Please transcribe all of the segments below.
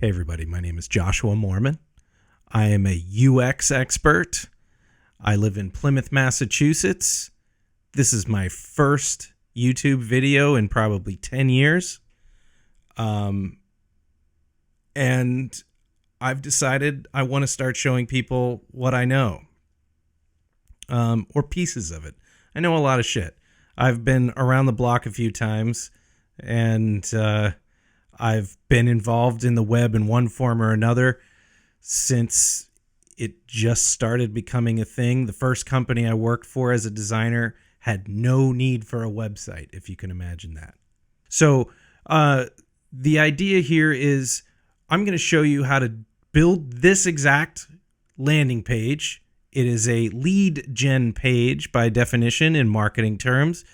Hey everybody, my name is Joshua Mormon. I am a UX expert. I live in Plymouth, Massachusetts. This is my first YouTube video in probably 10 years. And I've decided I want to start showing people what I know. Or pieces of it. I know a lot of shit. I've been around the block a few times, and I've been involved in the web in one form or another since it just started becoming a thing. The first company I worked for as a designer had no need for a website, if you can imagine that. So the idea here is I'm going to show you how to build this exact landing page. It is a lead gen page by definition in marketing terms.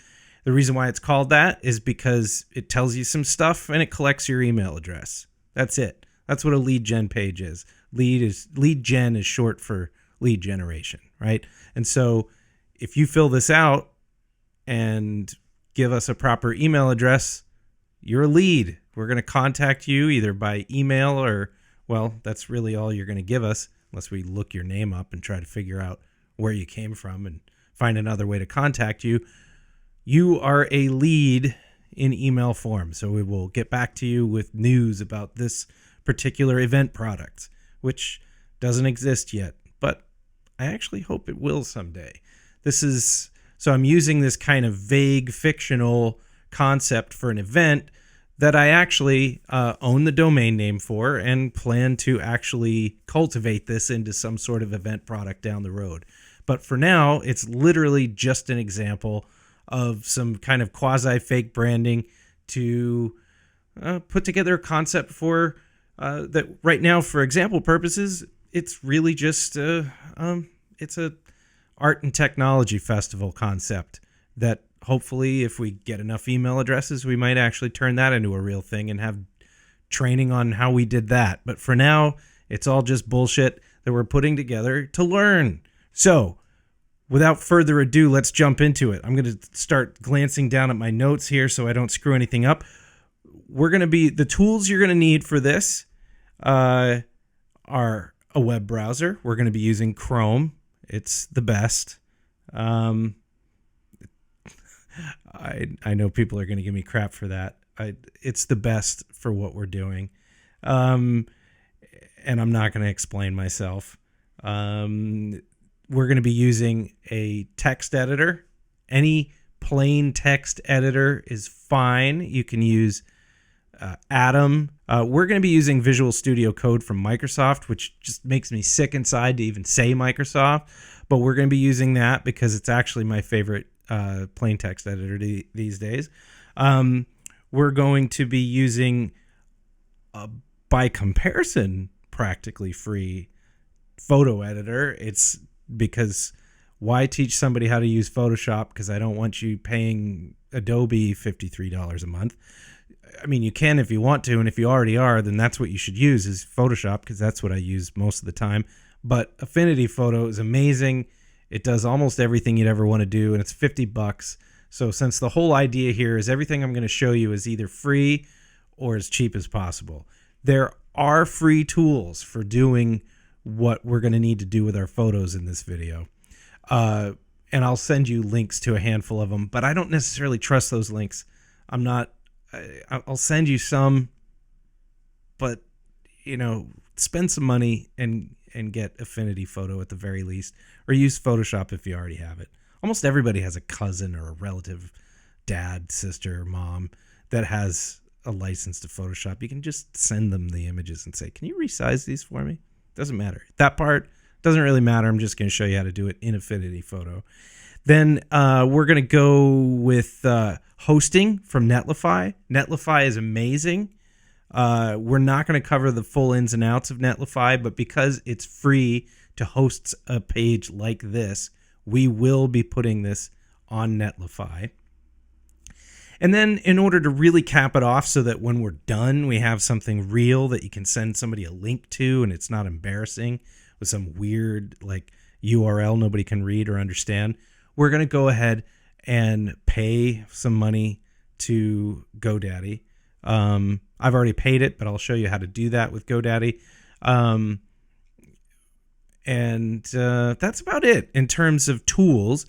The reason why it's called that is because it tells you some stuff and it collects your email address. That's it. That's what a lead gen page is. Lead gen is short for lead generation, right? And so if you fill this out and give us a proper email address, you're a lead. We're going to contact you either by email or, well, that's really all you're going to give us, unless we look your name up and try to figure out where you came from and find another way to contact you. You are a lead in email form, so we will get back to you with news about this particular event product, which doesn't exist yet, but I actually hope it will someday. So I'm using this kind of vague fictional concept for an event that I actually own the domain name for and plan to actually cultivate this into some sort of event product down the road. But for now, it's literally just an example of some kind of quasi-fake branding to put together a concept for that right now, for example purposes, it's really just it's a art and technology festival concept that hopefully if we get enough email addresses, we might actually turn that into a real thing and have training on how we did that. But for now, it's all just bullshit that we're putting together to learn. So without further ado, let's jump into it. I'm going to start glancing down at my notes here so I don't screw anything up. The tools you're going to need for this are a web browser. We're going to be using Chrome. It's the best. I know people are going to give me crap for that. It's the best for what we're doing. And I'm not going to explain myself. We're going to be using a text editor. Any plain text editor is fine. You can use Atom. We're going to be using Visual Studio Code from Microsoft, which just makes me sick inside to even say Microsoft. But we're going to be using that because it's actually my favorite plain text editor these days. We're going to be using, by comparison, practically free photo editor. It's because why teach somebody how to use Photoshop? Because I don't want you paying Adobe $53 a month. I mean, you can if you want to, and if you already are, then that's what you should use is Photoshop, because that's what I use most of the time. But Affinity Photo is amazing. It does almost everything you'd ever want to do, and it's $50. So since the whole idea here is everything I'm going to show you is either free or as cheap as possible, there are free tools for doing what we're going to need to do with our photos in this video. And I'll send you links to a handful of them, but I don't necessarily trust those links. I'll send you some, but spend some money and get Affinity Photo at the very least, or use Photoshop if you already have it. Almost everybody has a cousin or a relative, dad, sister, mom that has a license to Photoshop. You can just send them the images and say, can you resize these for me? Doesn't matter. That part doesn't really matter. I'm just going to show you how to do it in Affinity Photo. Then we're going to go with hosting from Netlify. Netlify is amazing. We're not going to cover the full ins and outs of Netlify, but because it's free to host a page like this, we will be putting this on Netlify. And then in order to really cap it off so that when we're done, we have something real that you can send somebody a link to and it's not embarrassing with some weird URL nobody can read or understand, we're going to go ahead and pay some money to GoDaddy. I've already paid it, but I'll show you how to do that with GoDaddy. And that's about it in terms of tools.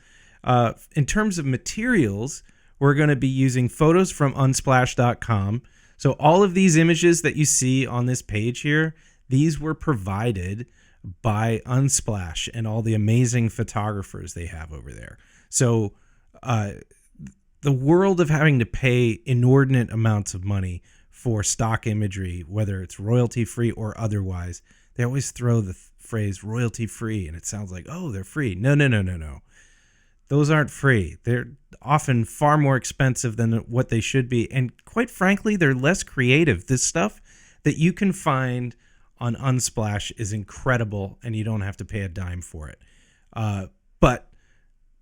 In terms of materials, we're going to be using photos from unsplash.com. So all of these images that you see on this page here, these were provided by Unsplash and all the amazing photographers they have over there. So the world of having to pay inordinate amounts of money for stock imagery, whether it's royalty free or otherwise, they always throw the phrase royalty free and it sounds like, oh, they're free. No. Those aren't free. They're often far more expensive than what they should be. And quite frankly, they're less creative. This stuff that you can find on Unsplash is incredible and you don't have to pay a dime for it. But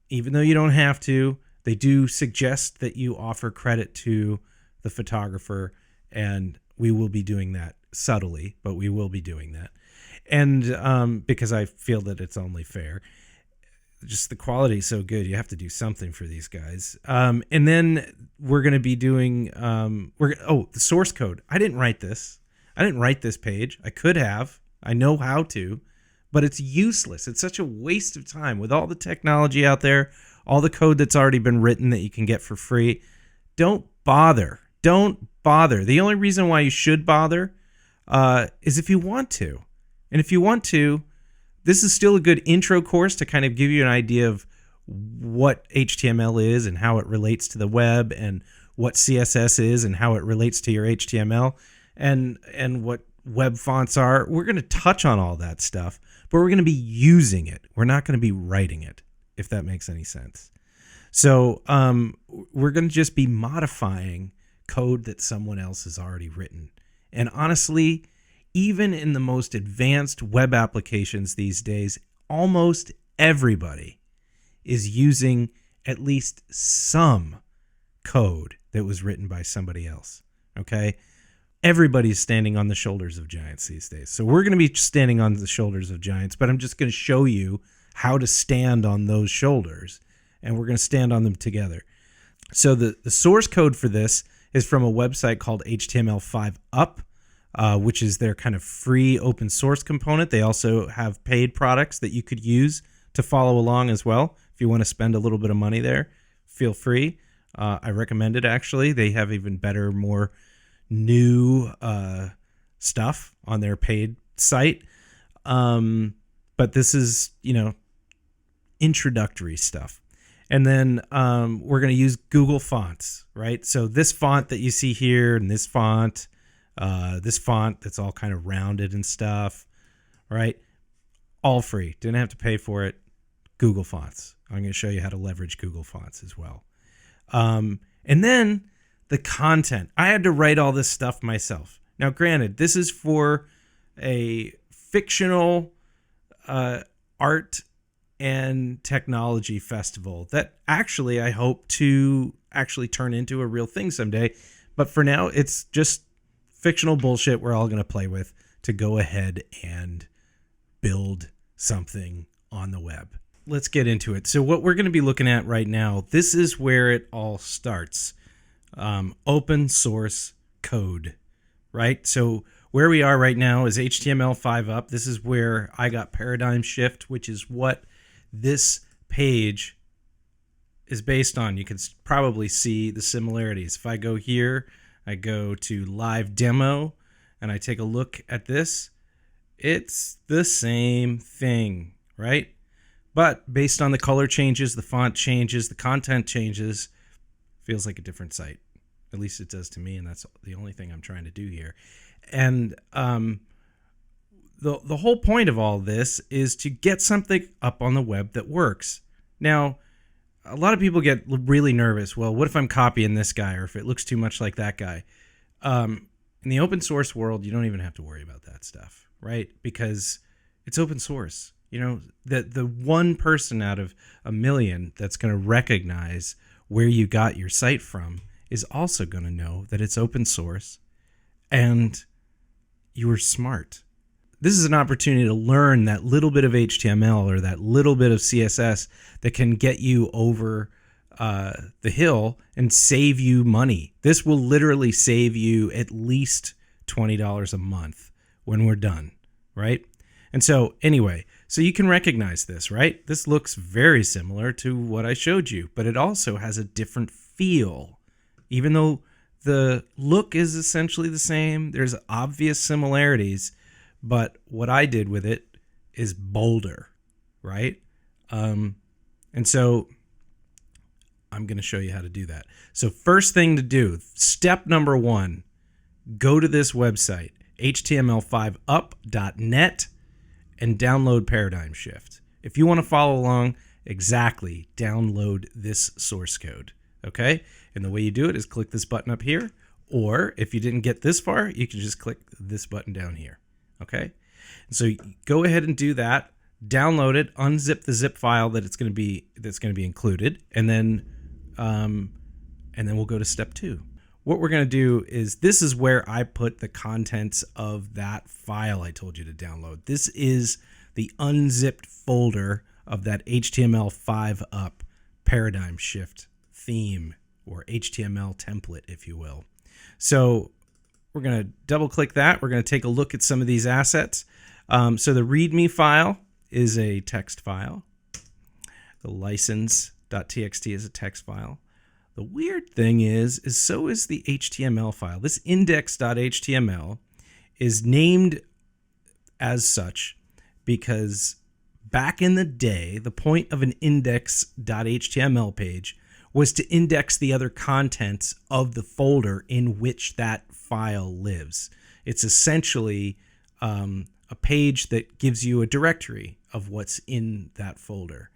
even though you don't have to, they do suggest that you offer credit to the photographer, and we will be doing that subtly, but we will be doing that. And because I feel that it's only fair. Just the quality is so good, you have to do something for these guys. And then we're going to be doing the source code. I didn't write this. I didn't write this page. I could have. I know how to, but it's useless. It's such a waste of time with all the technology out there, all the code that's already been written that you can get for free. Don't bother. Don't bother. The only reason why you should bother is if you want to. And if you want to, this is still a good intro course to kind of give you an idea of what HTML is and how it relates to the web, and what CSS is and how it relates to your HTML, and what web fonts are. We're going to touch on all that stuff, but we're going to be using it. We're not going to be writing it, if that makes any sense. So we're going to just be modifying code that someone else has already written. And honestly, even in the most advanced web applications these days, almost everybody is using at least some code that was written by somebody else. Okay? Everybody's standing on the shoulders of giants these days. So we're going to be standing on the shoulders of giants, but I'm just going to show you how to stand on those shoulders, and we're going to stand on them together. So the source code for this is from a website called HTML5Up. Which is their kind of free open source component. They also have paid products that you could use to follow along as well. If you want to spend a little bit of money there, feel free. I recommend it, actually. They have even better, more new stuff on their paid site. But this is, introductory stuff. And then we're going to use Google Fonts, right? So this font that you see here and this font that's all kind of rounded and stuff, right? All free. Didn't have to pay for it. Google Fonts. I'm going to show you how to leverage Google Fonts as well. And then the content. I had to write all this stuff myself. Now, granted, this is for a fictional art and technology festival that actually I hope to actually turn into a real thing someday. But for now, it's just fictional bullshit we're all going to play with to go ahead and build something on the web. Let's get into it. So what we're going to be looking at right now, this is where it all starts. Open source code, right? So where we are right now is HTML5Up. This is where I got Paradigm Shift, which is what this page is based on. You can probably see the similarities. If I go here, I go to live demo and I take a look at this. It's the same thing, right? But based on the color changes, the font changes, the content changes, feels like a different site. At least it does to me, and that's the only thing I'm trying to do here. And the whole point of all this is to get something up on the web that works. Now, a lot of people get really nervous. Well, what if I'm copying this guy, or if it looks too much like that guy? In the open source world, you don't even have to worry about that stuff, right? Because it's open source. The one person out of a million that's going to recognize where you got your site from is also going to know that it's open source and you were smart. This is an opportunity to learn that little bit of HTML or that little bit of CSS that can get you over the hill and save you money. This will literally save you at least $20 a month when we're done, right? And so anyway, so you can recognize this, right? This looks very similar to what I showed you, but it also has a different feel. Even though the look is essentially the same, there's obvious similarities, but what I did with it is bolder, right? And so I'm going to show you how to do that. So first thing to do, step number 1, go to this website, html5up.net, and download Paradigm Shift. If you want to follow along, exactly, download this source code, okay? And the way you do it is click this button up here, or if you didn't get this far, you can just click this button down here, okay? So go ahead and do that, download it, unzip the zip file that's going to be included, and then we'll go to step 2. What we're going to do is, this is where I put the contents of that file I told you to download. This is the unzipped folder of that HTML5 up paradigm shift theme, or HTML template, if you will. So we're going to double click that. We're going to take a look at some of these assets. So the README file is a text file. The license.txt is a text file. The weird thing is so is the HTML file. This index.html is named as such because back in the day, the point of an index.html page was to index the other contents of the folder in which that file lives. It's essentially a page that gives you a directory of what's in that folder.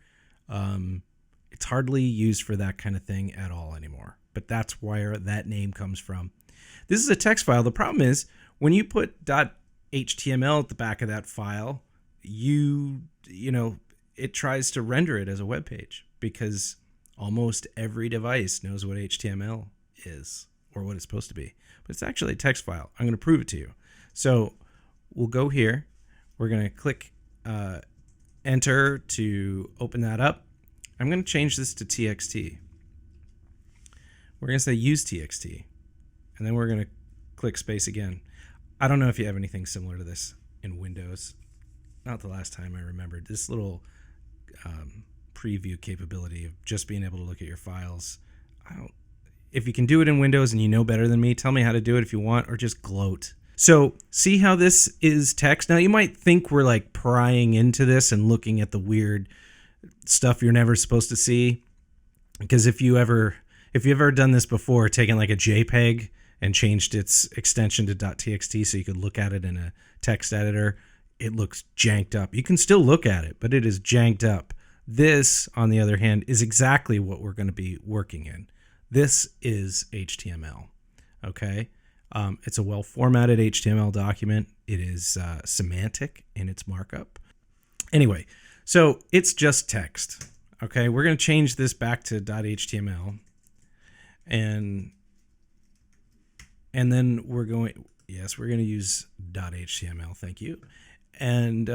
It's hardly used for that kind of thing at all anymore, but that's where that name comes from. This is a text file. The problem is when you put .html at the back of that file, it tries to render it as a web page because almost every device knows what HTML is or what it's supposed to be, but it's actually a text file. I'm going to prove it to you. So we'll go here. We're going to click enter to open that up. I'm going to change this to txt. We're going to say use txt, and then we're going to click space again. I don't know if you have anything similar to this in Windows. Not the last time I remembered. This little preview capability of just being able to look at your files. If you can do it in Windows and you know better than me, tell me how to do it if you want, or just gloat. So see how this is text? Now you might think we're like prying into this and looking at the weird stuff you're never supposed to see, because if you've ever done this before, taken like a JPEG and changed its extension to .txt so you could look at it in a text editor, it looks janked up. You can still look at it, but it is janked up. This, on the other hand, is exactly what we're going to be working in. This is HTML, okay? It's a well-formatted HTML document. It is semantic in its markup. Anyway, so it's just text, okay? We're going to change this back to .html, and then we're going to use .html, thank you. And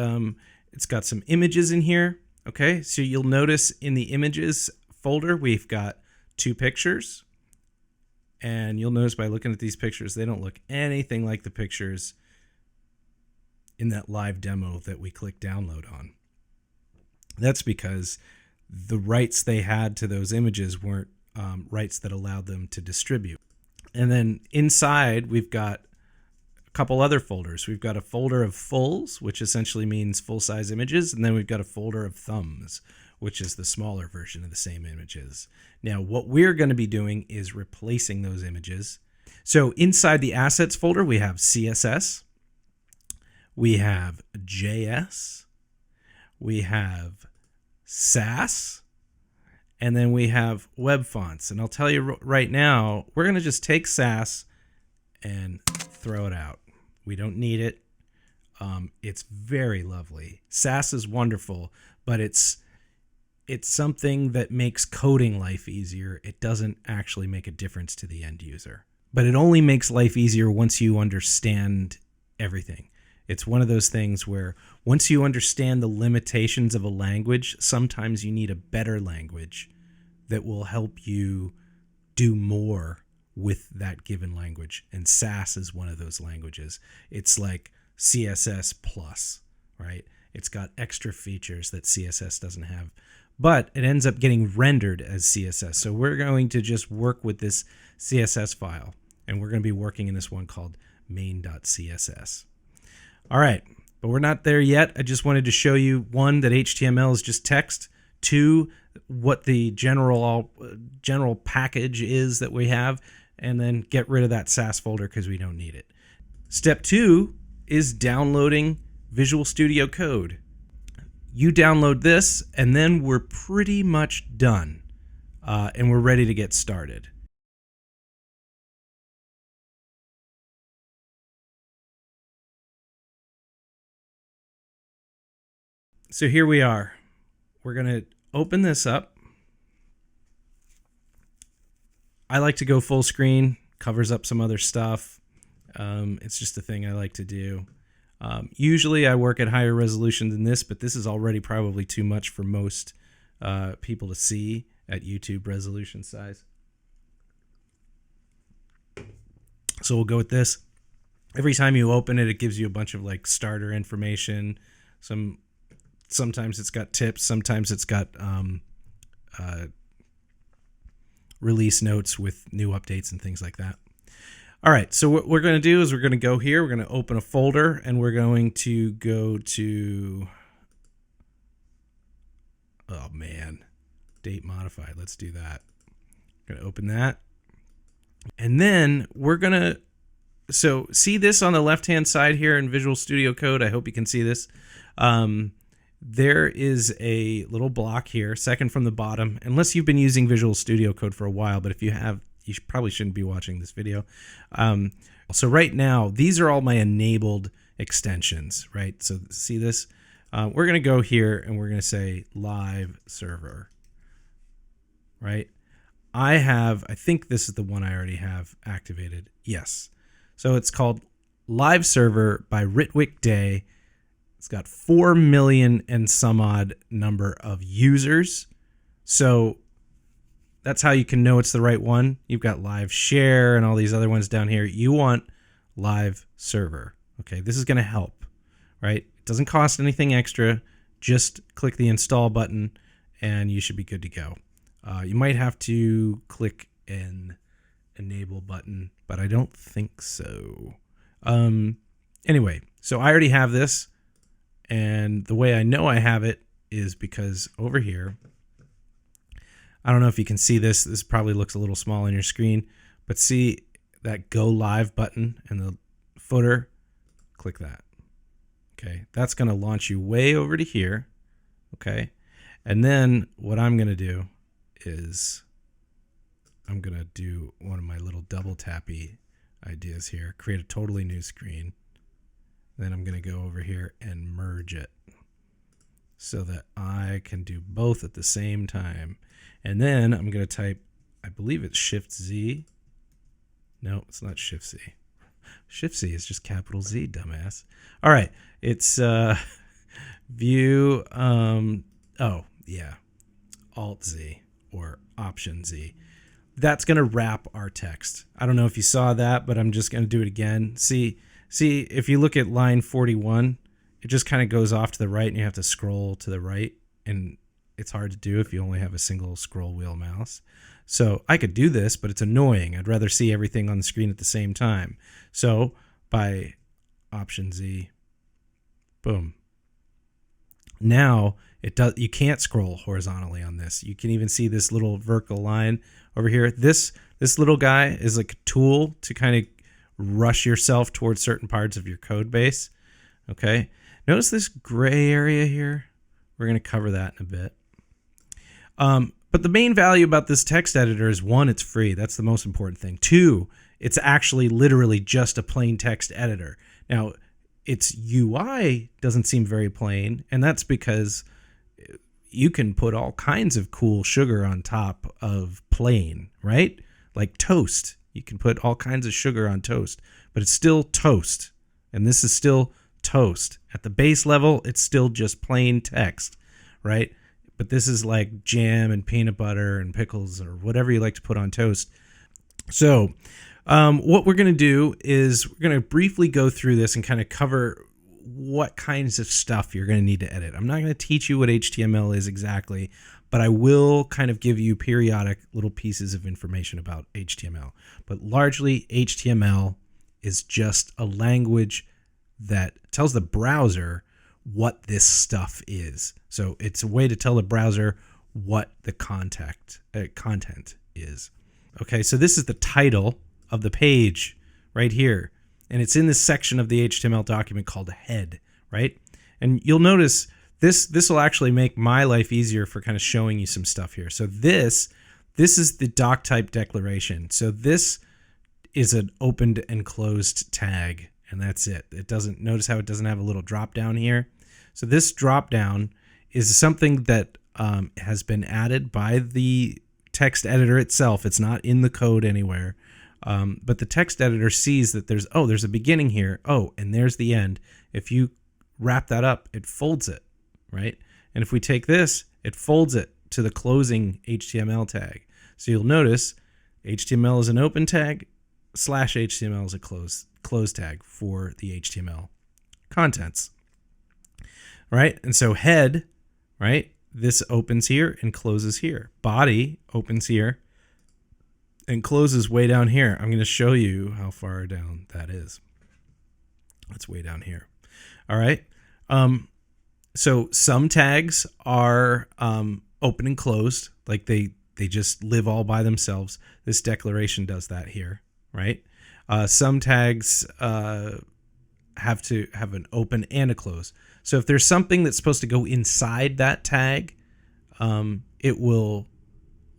it's got some images in here, okay? So you'll notice in the images folder, we've got 2 pictures, and you'll notice by looking at these pictures, they don't look anything like the pictures in that live demo that we clicked download on. That's because the rights they had to those images weren't rights that allowed them to distribute. And then inside, we've got a couple other folders. We've got a folder of fulls, which essentially means full-size images, and then we've got a folder of thumbs, which is the smaller version of the same images. Now, what we're going to be doing is replacing those images. So inside the assets folder, we have CSS, we have JS, we have Sass, and then we have web fonts. And I'll tell you right now, we're going to just take Sass and throw it out. We don't need it. It's very lovely. Sass is wonderful, but it's something that makes coding life easier. It doesn't actually make a difference to the end user. But it only makes life easier once you understand everything. It's one of those things where once you understand the limitations of a language, sometimes you need a better language that will help you do more with that given language. And Sass is one of those languages. It's like CSS plus, right? It's got extra features that CSS doesn't have, but it ends up getting rendered as CSS. So we're going to just work with this CSS file, and we're going to be working in this one called main.css. All right, but we're not there yet. I just wanted to show you, one, that HTML is just text, two, what the general package is that we have, and then get rid of that Sass folder because we don't need it. Step two is downloading Visual Studio Code. You download this, and then we're pretty much done, and we're ready to get started. So here we are. We're going to open this up. I like to go full screen, covers up some other stuff. It's just a thing I like to do. Usually I work at higher resolution than this, but this is already probably too much for most people to see at YouTube resolution size. So we'll go with this. Every time you open it, it gives you a bunch of like starter information. Sometimes it's got tips. Sometimes it's got release notes with new updates and things like that. All right, so what we're going to do is we're going to go here. We're going to open a folder, and we're going to go to, oh man, date modified. Let's do that. I'm going to open that. And then we're going to, so see this on the left-hand side here in Visual Studio Code. I hope you can see this. There is a little block here, second from the bottom, unless you've been using Visual Studio Code for a while, but if you have, you probably shouldn't be watching this video. So right now, these are all my enabled extensions, right? So see this? We're going to go here and we're going to say live server, right? I think this is the one I already have activated. Yes. So it's called Live Server by Ritwick Day. It's got 4 million and some odd number of users. So that's how you can know it's the right one. You've got live share and all these other ones down here. You want live server. Okay, this is going to help, right? It doesn't cost anything extra. Just click the install button and you should be good to go. You might have to click an enable button, but I don't think so. Anyway, so I already have this. And the way I know I have it is because over here, I don't know if you can see this. This probably looks a little small on your screen, but see that go live button in the footer? Click that. Okay, that's going to launch you way over to here. Okay, and then what I'm going to do is I'm going to do one of my little double tappy ideas here, create a totally new screen. Then I'm going to go over here and merge it so that I can do both at the same time. And then I'm going to type, I believe it's Shift Z. No, it's not Shift Z. Shift Z is just capital Z, dumbass. All right, it's View, oh yeah, Alt Z or Option Z. That's going to wrap our text. I don't know if you saw that, but I'm just going to do it again. See, if you look at line 41, it just kind of goes off to the right and you have to scroll to the right. And it's hard to do if you only have a single scroll wheel mouse. So I could do this, but it's annoying. I'd rather see everything on the screen at the same time. So by Option Z, boom. Now you can't scroll horizontally on this. You can even see this little vertical line over here. This little guy is like a tool to kind of rush yourself towards certain parts of your code base. Okay. Notice this gray area here. We're going to cover that in a bit. But the main value about this text editor is, one, it's free. That's the most important thing. Two, it's actually literally just a plain text editor. Now, its UI doesn't seem very plain, and that's because you can put all kinds of cool sugar on top of plain, right? Like toast. You can put all kinds of sugar on toast, but it's still toast. And this is still toast. At the base level, it's still just plain text, right? but this is like jam and peanut butter and pickles or whatever you like to put on toast. So what we're going to do is we're going to briefly go through this and kind of cover what kinds of stuff you're going to need to edit. I'm not going to teach you what HTML is exactly, but I will kind of give you periodic little pieces of information about HTML. But largely, HTML is just a language that tells the browser what this stuff is. So it's a way to tell the browser what the content is. Okay, so this is the title of the page right here. And it's in this section of the HTML document called head, right? And you'll notice this will actually make my life easier for kind of showing you some stuff here. So this is the doc type declaration. So this is an opened and closed tag, and that's it. It doesn't, notice how it doesn't have a little drop down here. So this drop down is something that has been added by the text editor itself. It's not in the code anywhere. But the text editor sees that there's a beginning here. Oh, and there's the end. If you wrap that up, it folds it, right? And if we take this, it folds it to the closing HTML tag. So you'll notice HTML is an open tag, /HTML is a close tag for the HTML contents, right? And so head, right? This opens here and closes here. Body opens here and closes way down here. I'm going to show you how far down that is. It's way down here. All right. So some tags are open and closed, like they just live all by themselves. This declaration does that here, right? Some tags have to have an open and a close. So if there's something that's supposed to go inside that tag, it will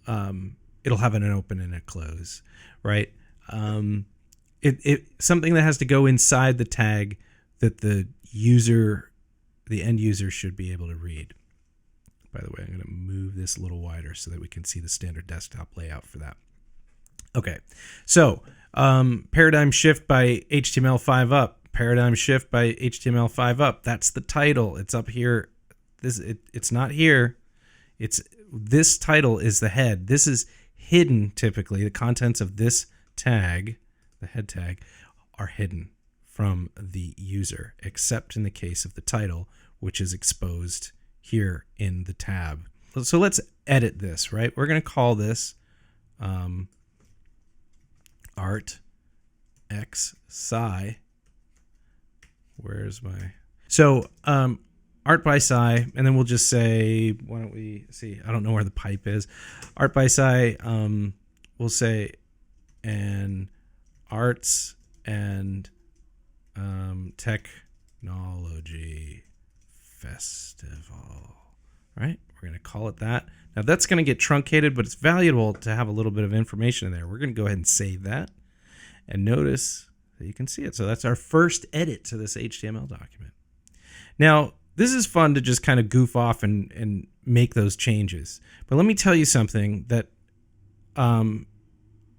it'll have an open and a close, right? Something that has to go inside the tag that the end user should be able to read. By the way, I'm going to move this a little wider so that we can see the standard desktop layout for that. Okay, so paradigm shift by HTML5 up. Paradigm shift by HTML5 up. That's the title. It's up here. It's not here. This title is the head. This is hidden typically. The contents of this tag, the head tag, are hidden from the user, except in the case of the title, which is exposed here in the tab. So let's edit this, right? We're going to call this art x sci. Where's my... So art by sci, and then we'll just say, why don't we see, I don't know where the pipe is. Art by sci, we'll say an arts and technology festival, right? We're going to call it that. Now that's going to get truncated, but it's valuable to have a little bit of information in there. We're going to go ahead and save that, and notice that you can see it. So that's our first edit to this HTML document. Now, this is fun to just kind of goof off and make those changes. But let me tell you something that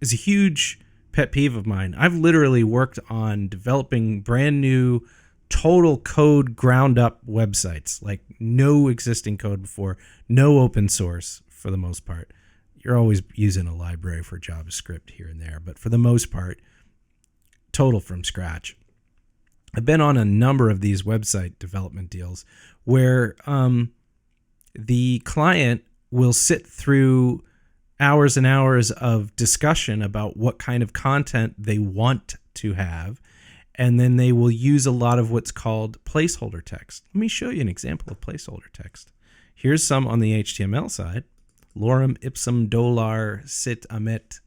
is a huge pet peeve of mine. I've literally worked on developing brand new, total code ground up websites, like no existing code before, no open source for the most part. You're always using a library for JavaScript here and there, but for the most part, total from scratch. I've been on a number of these website development deals where the client will sit through hours and hours of discussion about what kind of content they want to have, and then they will use a lot of what's called placeholder text. Let me show you an example of placeholder text. Here's some on the HTML side. Lorem ipsum dolor sit amet.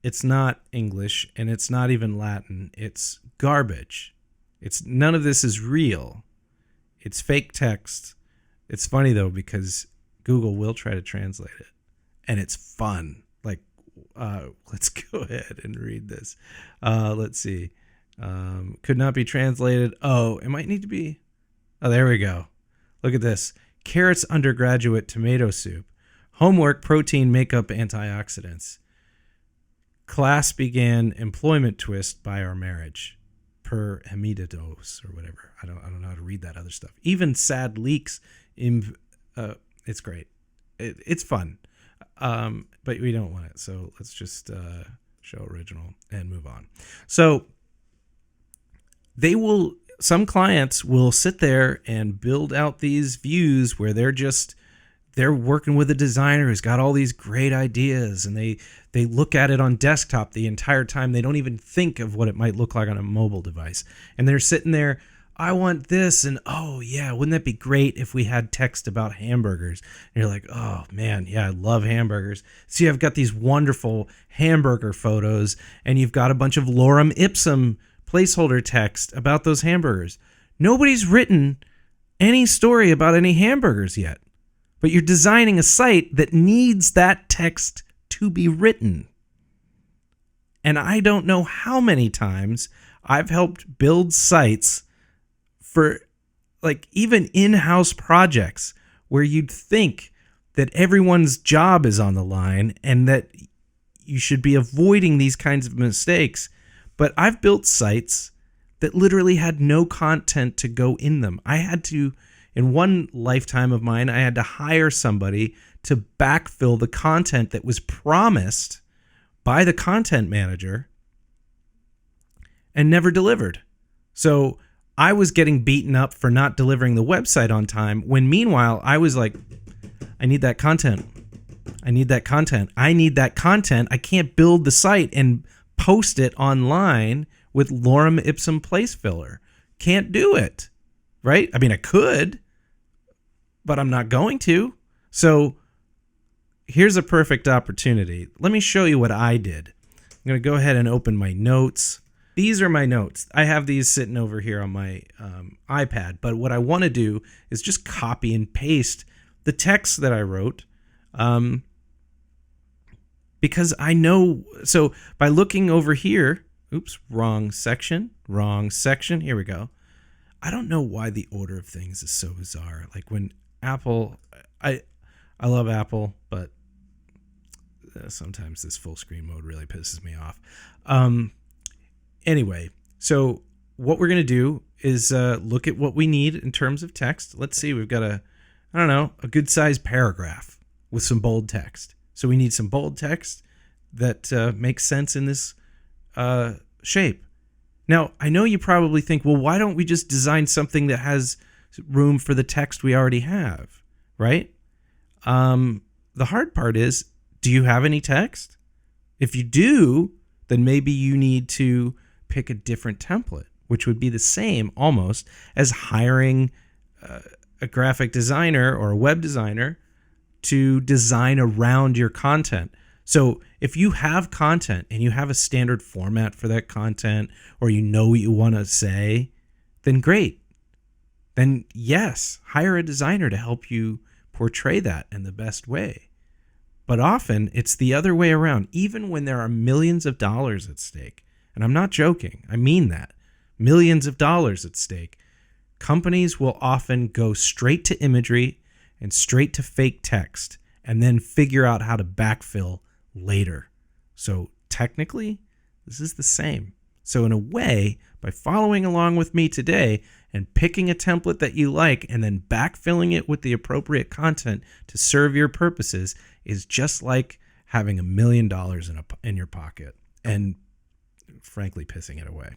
It's not English, and it's not even Latin. It's garbage. None of this is real. It's fake text. It's funny though, because Google will try to translate it, and it's fun. Like, let's go ahead and read this. Let's see. Could not be translated. Oh, it might need to be. Oh, there we go. Look at this. Carrots undergraduate tomato soup. Homework, protein, makeup, antioxidants. Class began employment twist by our marriage. Per Hemididos or whatever. I don't know how to read that other stuff. Even sad leaks It's great. It's fun. But we don't want it. So let's just show original and move on. So some clients will sit there and build out these views where they're working with a designer who's got all these great ideas, and they look at it on desktop the entire time. They don't even think of what it might look like on a mobile device. And they're sitting there, I want this, and oh yeah, wouldn't that be great if we had text about hamburgers? And you're like, oh man, yeah, I love hamburgers. See, I've got these wonderful hamburger photos, and you've got a bunch of lorem ipsum placeholder text about those hamburgers. Nobody's written any story about any hamburgers yet, but you're designing a site that needs that text to be written. And I don't know how many times I've helped build sites for like even in-house projects where you'd think that everyone's job is on the line and that you should be avoiding these kinds of mistakes. But I've built sites that literally had no content to go in them. In one lifetime of mine, I had to hire somebody to backfill the content that was promised by the content manager and never delivered. So I was getting beaten up for not delivering the website on time, when meanwhile I was like, I need that content. I need that content. I need that content. I can't build the site and post it online with lorem ipsum place filler. Can't do it, right? I mean, I could, but I'm not going to. So here's a perfect opportunity. Let me show you what I did. I'm going to go ahead and open my notes. These are my notes. I have these sitting over here on my iPad, but what I want to do is just copy and paste the text that I wrote, because I know, so by looking over here, oops, wrong section, here we go. I don't know why the order of things is so bizarre. Like when Apple, I love Apple, but sometimes this full screen mode really pisses me off. Anyway, so what we're going to do is look at what we need in terms of text. Let's see, we've got a good sized paragraph with some bold text. So we need some bold text that makes sense in this shape. Now, I know you probably think, well, why don't we just design something that has room for the text we already have, right? The hard part is, do you have any text? If you do, then maybe you need to pick a different template, which would be the same almost as hiring a graphic designer or a web designer to design around your content. So if you have content and you have a standard format for that content, or you know what you want to say, then great. Then yes, hire a designer to help you portray that in the best way. But often it's the other way around, even when there are millions of dollars at stake. And I'm not joking. I mean that. Millions of dollars at stake. Companies will often go straight to imagery and straight to fake text and then figure out how to backfill later. So technically, this is the same. So in a way, by following along with me today and picking a template that you like and then backfilling it with the appropriate content to serve your purposes is just like having $1 million in your pocket and frankly pissing it away.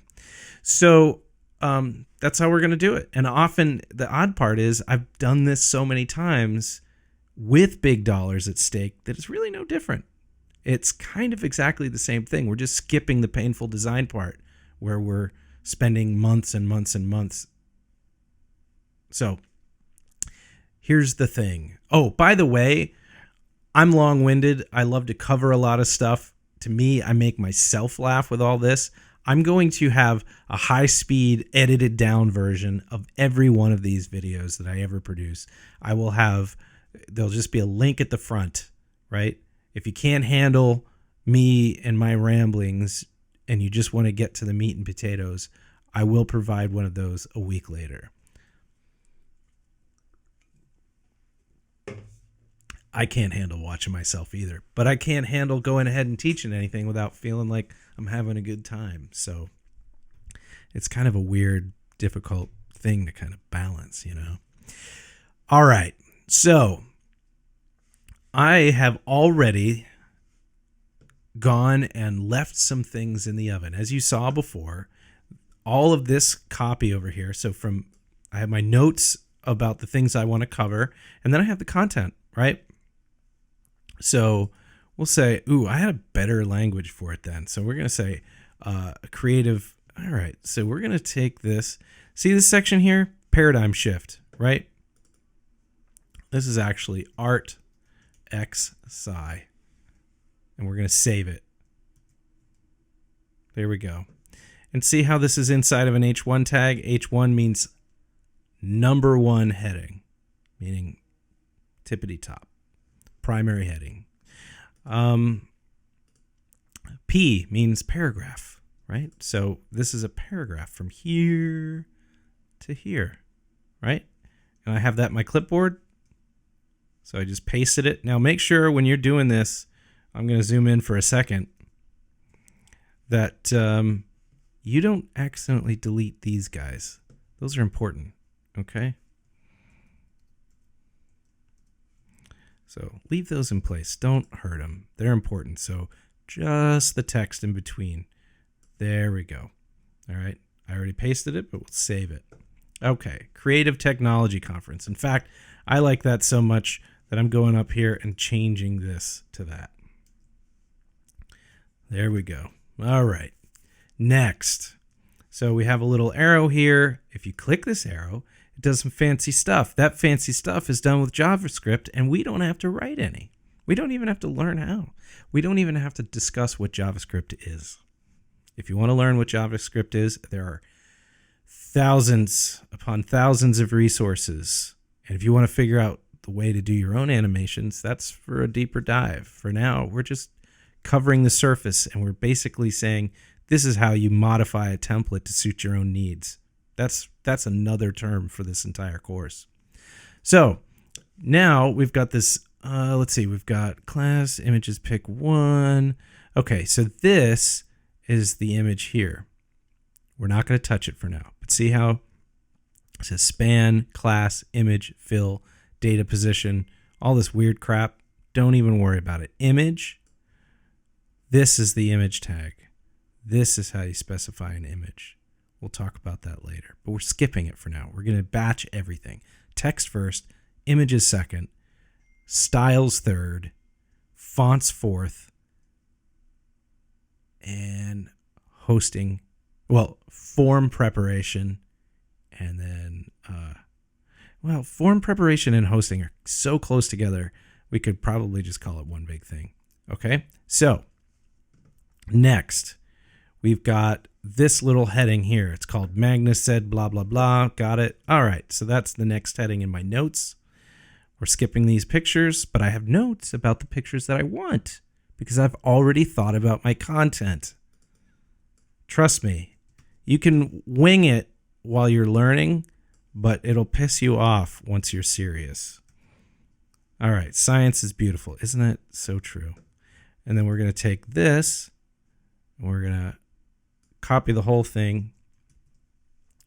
So that's how we're going to do it. And often the odd part is I've done this so many times with big dollars at stake that it's really no different. It's kind of exactly the same thing. We're just skipping the painful design part where we're spending months and months and months. So here's the thing. Oh, by the way, I'm long-winded. I love to cover a lot of stuff. To me, I make myself laugh with all this. I'm going to have a high-speed, edited-down version of every one of these videos that I ever produce. There'll just be a link at the front, right? If you can't handle me and my ramblings and you just want to get to the meat and potatoes, I will provide one of those a week later. I can't handle watching myself either, but I can't handle going ahead and teaching anything without feeling like I'm having a good time. So it's kind of a weird, difficult thing to kind of balance, you know? All right. So I have already gone and left some things in the oven. As you saw before, all of this copy over here. So I have my notes about the things I want to cover, and then I have the content, right? So we'll say, ooh, I had a better language for it then. So we're going to say a creative. All right. So we're going to take this. See this section here? Paradigm shift, right? This is actually art x psi. And we're going to save it. There we go. And see how this is inside of an H1 tag? H1 means number one heading, meaning tippity top, primary heading. P means paragraph, right? So this is a paragraph from here to here, right? And I have that in my clipboard. So I just pasted it. Now make sure when you're doing this, I'm going to zoom in for a second, that you don't accidentally delete these guys. Those are important, okay? So leave those in place. Don't hurt them. They're important. So just the text in between. There we go. All right. I already pasted it, but we'll save it. Okay. Creative Technology Conference. In fact, I like that so much that I'm going up here and changing this to that. There we go. All right. Next. So we have a little arrow here. If you click this arrow, it does some fancy stuff. That fancy stuff is done with JavaScript, and we don't have to write any. We don't even have to learn how. We don't even have to discuss what JavaScript is. If you want to learn what JavaScript is, there are thousands upon thousands of resources. And if you want to figure out the way to do your own animations, that's for a deeper dive. For now, we're just covering the surface, and we're basically saying this is how you modify a template to suit your own needs. That's another term for this entire course. So now we've got this, let's see, we've got class, images, pick one. Okay, so this is the image here. We're not going to touch it for now, but see how it says span, class, image, fill, data position, all this weird crap. Don't even worry about it. Image. This is the image tag. This is how you specify an image. We'll talk about that later, but we're skipping it for now. We're going to batch everything. Text first, images second, styles third, fonts fourth, and hosting, well, form preparation, and then, form preparation and hosting are so close together, we could probably just call it one big thing. Okay, so next, we've got this little heading here. It's called Magnus said blah, blah, blah. Got it? All right. So that's the next heading in my notes. We're skipping these pictures, but I have notes about the pictures that I want because I've already thought about my content. Trust me, you can wing it while you're learning, but it'll piss you off once you're serious. All right. Science is beautiful. Isn't it so true? And then we're going to take this, and we're going to copy the whole thing.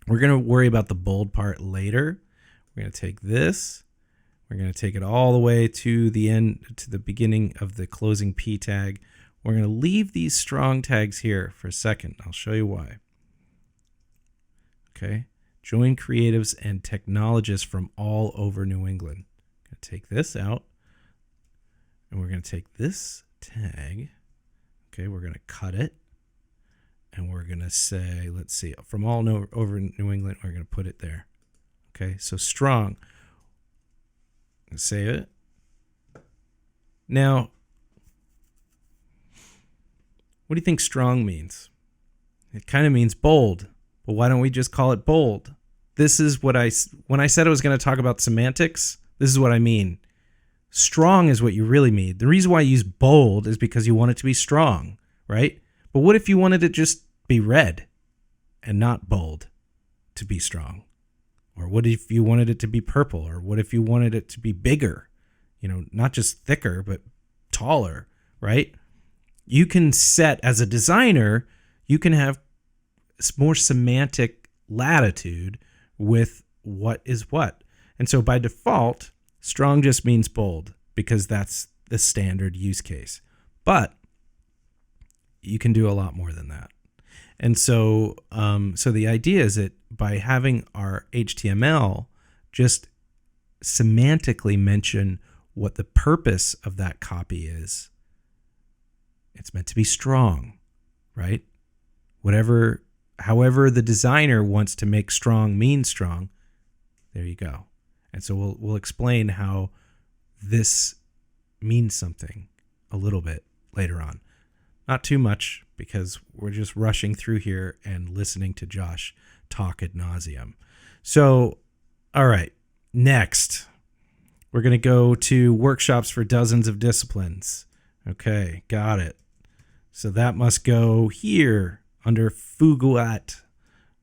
We're going to worry about the bold part later. We're going to take this. We're going to take it all the way to the end, to the beginning of the closing P tag. We're going to leave these strong tags here for a second. I'll show you why. Okay. Join creatives and technologists from all over New England. I'm going to take this out, and we're going to take this tag. Okay. We're going to cut it. And we're going to say, let's see, from all over New England, we're going to put it there. Okay, so strong. Save it. Now, what do you think strong means? It kind of means bold. But why don't we just call it bold? This is what when I said I was going to talk about semantics, this is what I mean. Strong is what you really mean. The reason why you use bold is because you want it to be strong, right? But what if you wanted it just be red and not bold to be strong? Or what if you wanted it to be purple? Or what if you wanted it to be bigger? You know, not just thicker, but taller, right? You can set, as a designer, you can have more semantic latitude with what is what. And so by default, strong just means bold because that's the standard use case. But you can do a lot more than that. And so the idea is that by having our HTML just semantically mention what the purpose of that copy is, it's meant to be strong, right? However the designer wants to make strong mean strong, there you go. And so we'll explain how this means something a little bit later on. Not too much, because we're just rushing through here and listening to Josh talk ad nauseum. So, all right, next, we're going to go to workshops for dozens of disciplines. Okay, got it. So that must go here under Fuguat,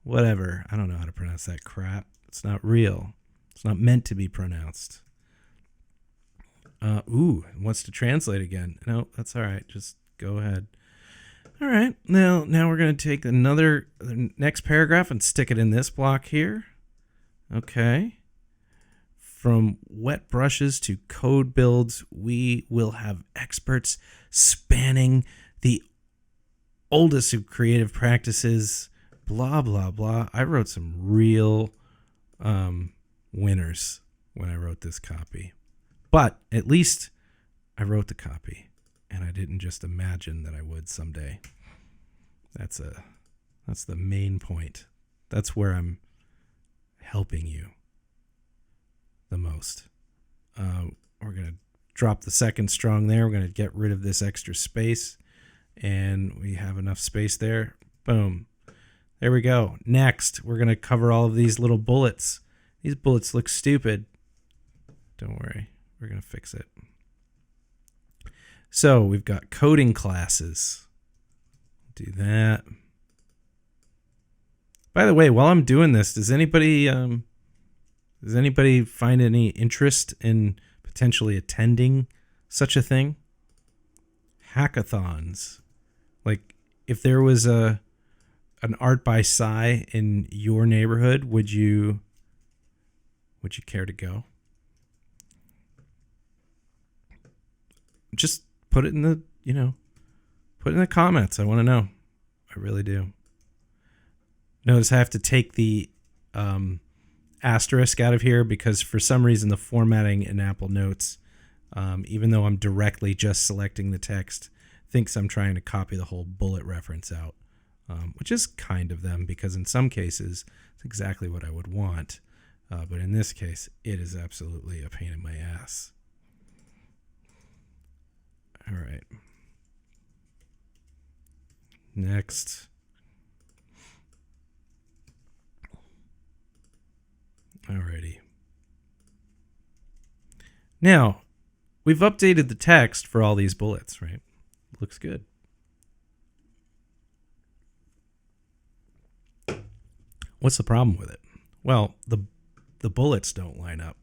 whatever. I don't know how to pronounce that crap. It's not real. It's not meant to be pronounced. It wants to translate again. No, that's all right. Just go ahead. All right. Now we're going to take the next paragraph and stick it in this block here. Okay. From wet brushes to code builds, we will have experts spanning the oldest of creative practices, blah, blah, blah. I wrote some real winners when I wrote this copy. But at least I wrote the copy, and I didn't just imagine that I would someday. That's the main point. That's where I'm helping you the most. We're going to drop the second strong there. We're going to get rid of this extra space, and we have enough space there. Boom. There we go. Next, we're going to cover all of these little bullets. These bullets look stupid. Don't worry. We're going to fix it. So we've got coding classes. Do that. By the way, while I'm doing this, does anybody find any interest in potentially attending such a thing? Hackathons. Like, if there was an Art by Sci in your neighborhood, would you care to go? Just put it in the comments. I want to know. I really do. Notice I have to take the asterisk out of here because for some reason the formatting in Apple Notes, even though I'm directly just selecting the text, thinks I'm trying to copy the whole bullet reference out, which is kind of them because in some cases it's exactly what I would want. But in this case, it is absolutely a pain in my ass. All right. Next. Alrighty. Now, we've updated the text for all these bullets, right? Looks good. What's the problem with it? Well, the bullets don't line up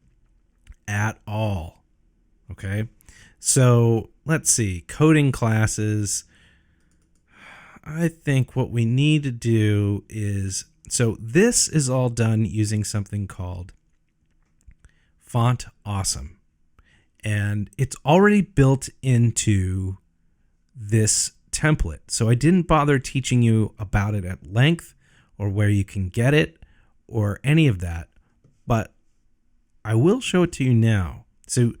at all. Okay? So, let's see. Coding classes. I think what we need to do is... So this is all done using something called Font Awesome. And it's already built into this template. So I didn't bother teaching you about it at length or where you can get it or any of that. But I will show it to you now. So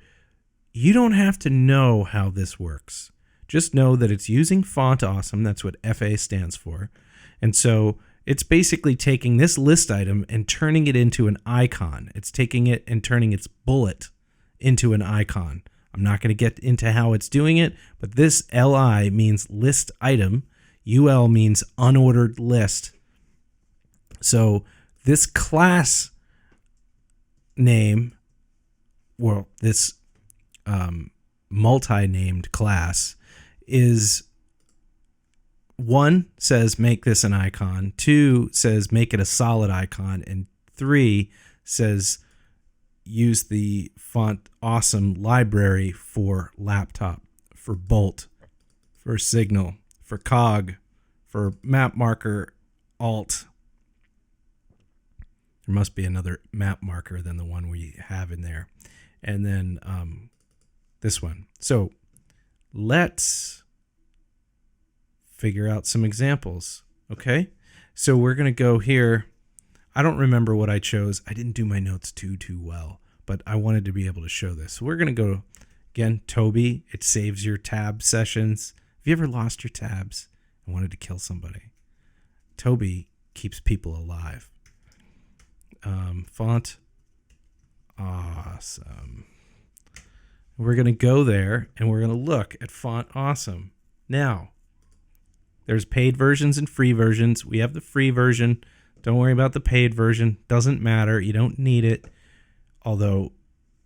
you don't have to know how this works. Just know that it's using Font Awesome. That's what FA stands for. And so it's basically taking this list item and turning it into an icon. It's taking it and turning its bullet into an icon. I'm not going to get into how it's doing it, but this LI means list item. UL means unordered list. So this class name, well, this multi-named class is... 1 says make this an icon, 2 says make it a solid icon, and 3 says use the Font Awesome library for laptop, for Bolt, for Signal, for Cog, for Map Marker Alt. There must be another map marker than the one we have in there. And then this one. So let's figure out some examples. Okay. So we're going to go here. I don't remember what I chose. I didn't do my notes too well, but I wanted to be able to show this. So we're going to go again, Toby. It saves your tab sessions. Have you ever lost your tabs and wanted to kill somebody? Toby keeps people alive. Font awesome. We're going to go there and we're going to look at font awesome. Now, there's paid versions and free versions. We have the free version. Don't worry about the paid version. Doesn't matter. You don't need it. Although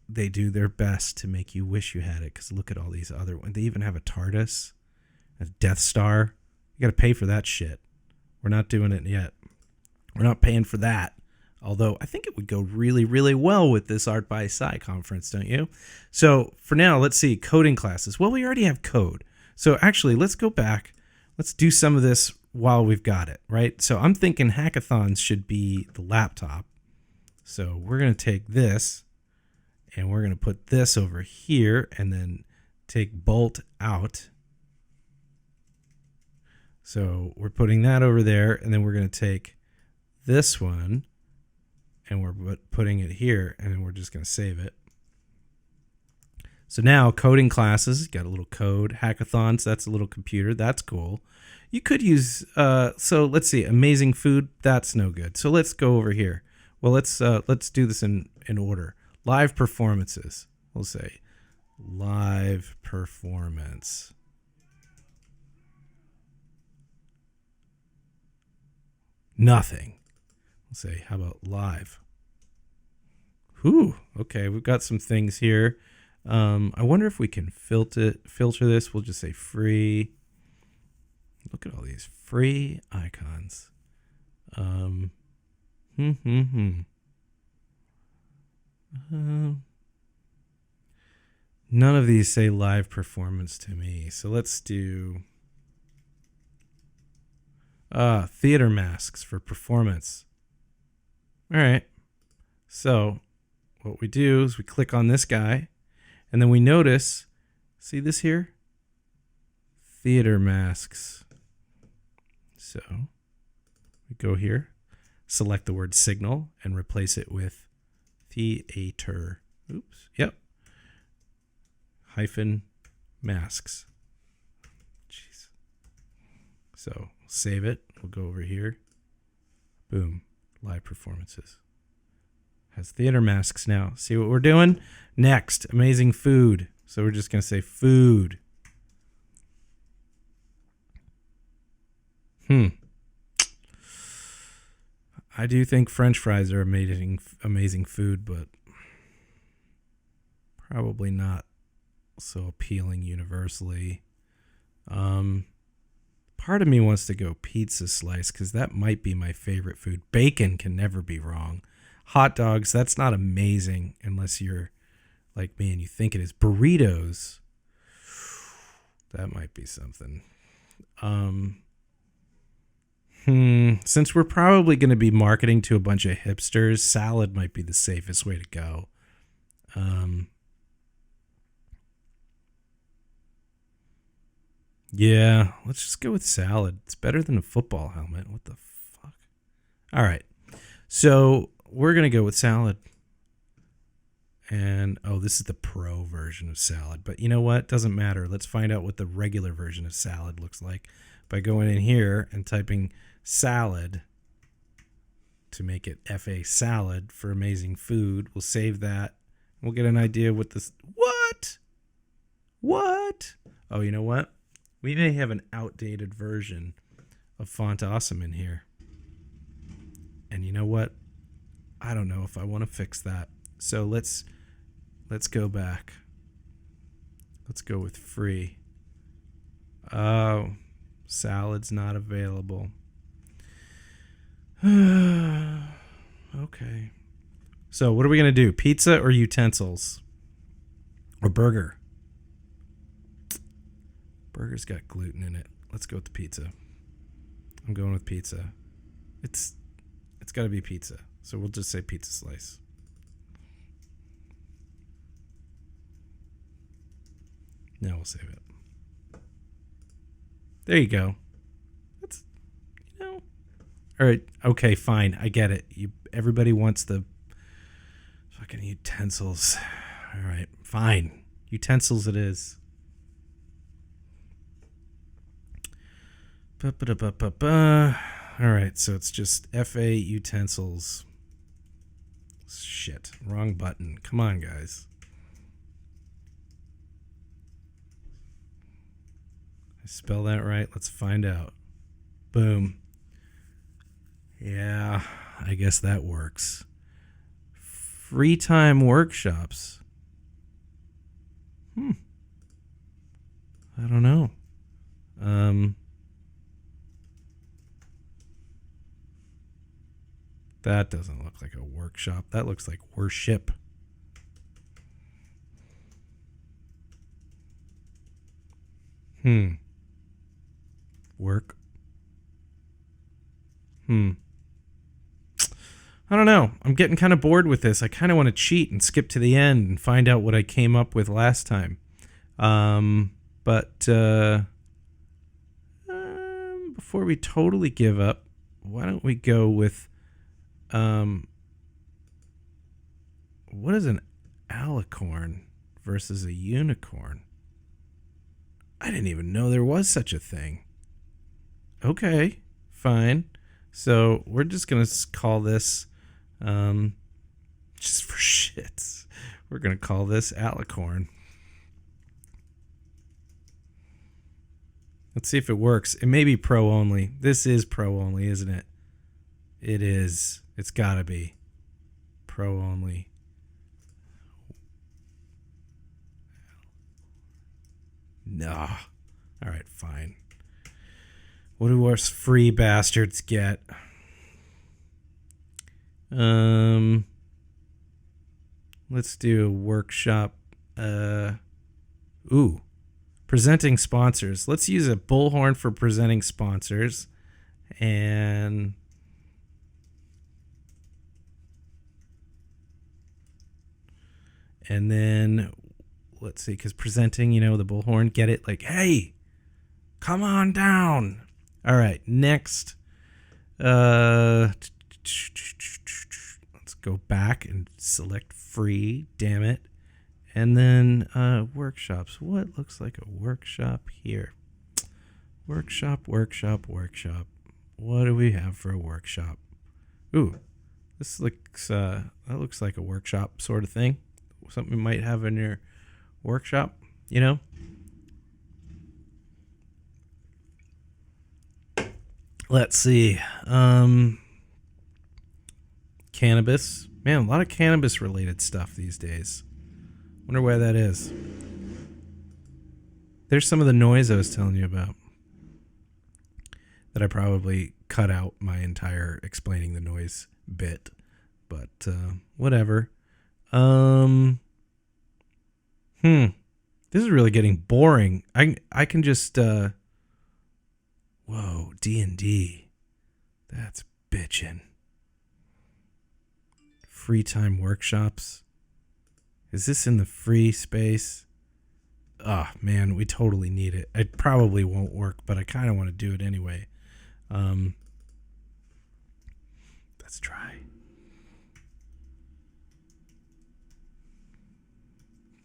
they do their best to make you wish you had it, because look at all these other ones. They even have a TARDIS, a Death Star. You got to pay for that shit. We're not doing it yet. We're not paying for that. Although I think it would go really, really well with this Art by Sci conference, don't you? So for now, let's see. Coding classes. Well, we already have code. So actually, let's go back. Let's do some of this while we've got it, right? So I'm thinking hackathons should be the laptop. So we're going to take this and we're going to put this over here and then take Bolt out. So we're putting that over there, and then we're going to take this one and we're putting it here, and then we're just going to save it. So now coding classes, got a little code. Hackathons, that's a little computer. That's cool. You could use, so let's see, amazing food. That's no good. So let's go over here. Well, let's do this in order. Live performances. We'll say live performance. Nothing. We'll say, how about live? Whew. Okay, we've got some things here. I wonder if we can filter this. We'll just say free. Look at all these free icons. None of these say live performance to me. So let's do theater masks for performance. All right. So what we do is we click on this guy, and then we notice, see this here? Theater masks. So we go here, select the word signal, and replace it with theater. Oops. Yep. Hyphen masks. Jeez. So save it. We'll go over here. Boom. Live performances. Has theater masks now. See what we're doing? Next, amazing food. So we're just going to say food. I do think French fries are amazing food, but probably not so appealing universally. Part of me wants to go pizza slice because that might be my favorite food. Bacon can never be wrong. Hot dogs, that's not amazing unless you're like me and you think it is. Burritos, that might be something. Since we're probably going to be marketing to a bunch of hipsters, salad might be the safest way to go. Yeah, let's just go with salad. It's better than a football helmet. What the fuck? All right. So we're going to go with salad. And, oh, this is the pro version of salad. But you know what? Doesn't matter. Let's find out what the regular version of salad looks like by going in here and typing salad to make it FA salad for amazing food. We'll save that. We'll get an idea what this... What? Oh, you know what? We may have an outdated version of Font Awesome in here. And you know what? I don't know if I want to fix that. So let's go back. Let's go with free. Oh, salad's not available. Okay. So what are we going to do? Pizza or utensils? Or burger? Burger's got gluten in it. Let's go with the pizza. I'm going with pizza. It's got to be pizza. So we'll just say pizza slice. No, we'll save it. There you go. That's, All right. Okay, fine. I get it. Everybody wants the fucking utensils. All right, fine. Utensils it is. All right, so it's just FA utensils. Shit, wrong button. Come on, guys. I spell that right? Let's find out. Boom. Yeah, I guess that works. Free time workshops. I don't know. That doesn't look like a workshop. That looks like worship. Work. I don't know. I'm getting kind of bored with this. I kind of want to cheat and skip to the end and find out what I came up with last time. But before we totally give up, why don't we go with what is an alicorn versus a unicorn? I didn't even know there was such a thing. Okay, fine. So we're just going to call this, just for shits, we're going to call this alicorn. Let's see if it works. It may be pro only. This is pro only, isn't it? It is. It's got to be pro only. Nah. All right, fine. What do us free bastards get? Let's do a workshop. Presenting sponsors. Let's use a bullhorn for presenting sponsors. And then let's see, because presenting, the bullhorn, get it? Like, hey, come on down. All right, next. Let's go back and select free, damn it. And then workshops. What looks like a workshop here? Workshop. What do we have for a workshop? Ooh, this looks that looks like a workshop sort of thing. Something you might have in your workshop, Let's see. Cannabis. Man, a lot of cannabis related stuff these days. Wonder why that is. There's some of the noise I was telling you about that I probably cut out my entire explaining the noise bit, but whatever. This is really getting boring. I can just whoa, D&D. That's bitchin'. Free time workshops. Is this in the free space? Oh, man, we totally need it. It probably won't work, but I kind of want to do it anyway. Let's try.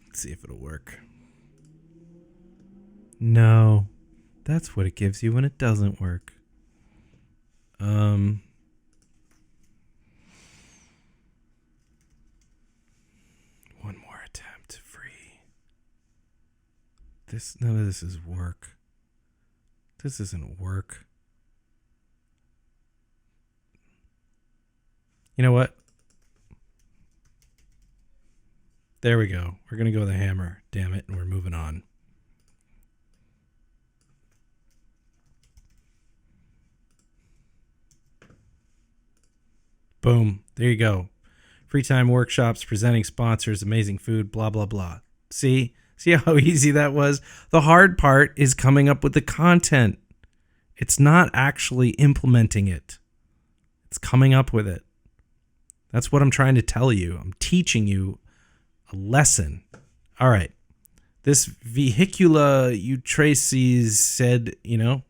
Let's see if it'll work. No. That's what it gives you when it doesn't work. One more attempt. Free. None of this is work. This isn't work. You know what? There we go. We're going to go with a hammer. Damn it. And we're moving on. Boom. There you go. Free time workshops, presenting sponsors, amazing food, blah, blah, blah. See how easy that was? The hard part is coming up with the content. It's not actually implementing it. It's coming up with it. That's what I'm trying to tell you. I'm teaching you a lesson. All right. this vehicula utraces said,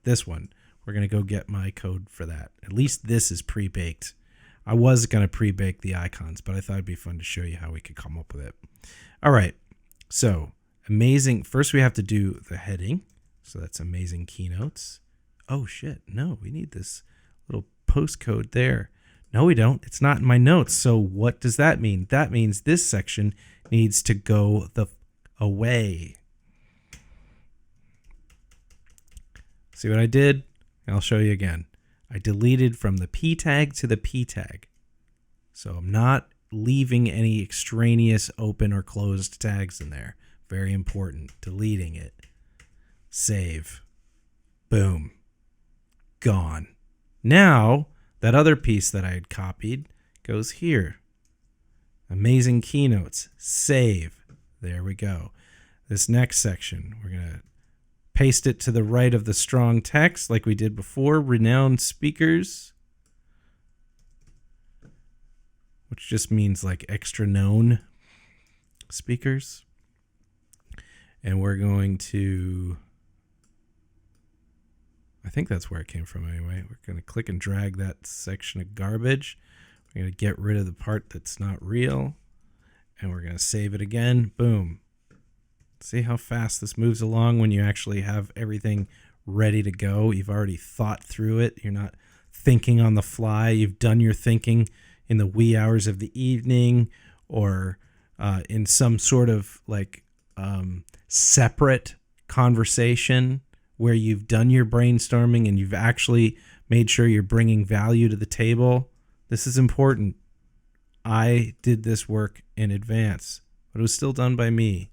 this one. We're going to go get my code for that. At least this is pre-baked. I was going to pre-bake the icons, but I thought it'd be fun to show you how we could come up with it. All right. So amazing. First, we have to do the heading. So that's amazing keynotes. Oh, shit. No, we need this little postcode there. No, we don't. It's not in my notes. So what does that mean? That means this section needs to go away. See what I did? I'll show you again. I deleted from the P tag to the P tag. So I'm not leaving any extraneous open or closed tags in there. Very important. Deleting it. Save. Boom. Gone. Now, that other piece that I had copied goes here. Amazing keynotes. Save. There we go. This next section, we're going to paste it to the right of the strong text like we did before. Renowned speakers. Which just means like extra known speakers. And we're going to... I think that's where it came from anyway. We're going to click and drag that section of garbage. We're going to get rid of the part that's not real. And we're going to save it again. Boom. See how fast this moves along when you actually have everything ready to go. You've already thought through it. You're not thinking on the fly. You've done your thinking in the wee hours of the evening or in some sort of like separate conversation where you've done your brainstorming and you've actually made sure you're bringing value to the table. This is important. I did this work in advance, but it was still done by me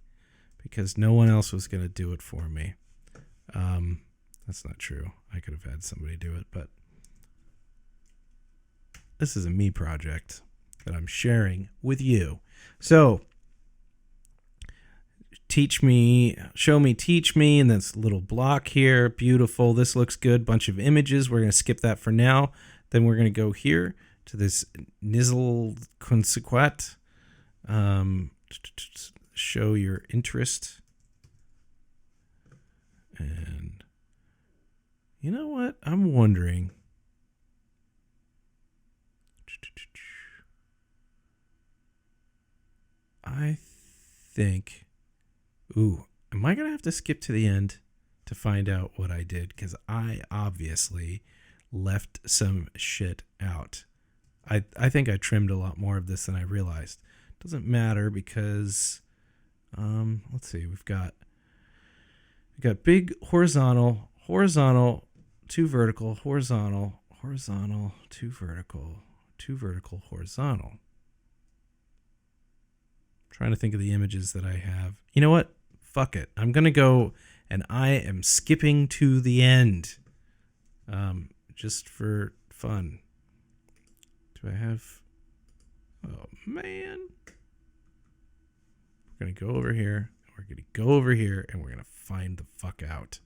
because no one else was going to do it for me. That's not true. I could have had somebody do it, but this is a me project that I'm sharing with you. So teach me, show me, teach me, and this little block here. Beautiful. This looks good. Bunch of images. We're going to skip that for now. Then we're going to go here to this nizzle consequat. Show your interest. And you know what? I'm wondering. I think... Ooh, am I going to have to skip to the end to find out what I did? Because I obviously left some shit out. I think I trimmed a lot more of this than I realized. Doesn't matter because, let's see, we've got big horizontal, two vertical, horizontal, two vertical, horizontal. Trying to think of the images that I have. You know what? Fuck it. I'm going to go and I am skipping to the end. Just for fun. Do I have... Oh, man. We're going to go over here. We're going to go over here and we're going to find the fuck out.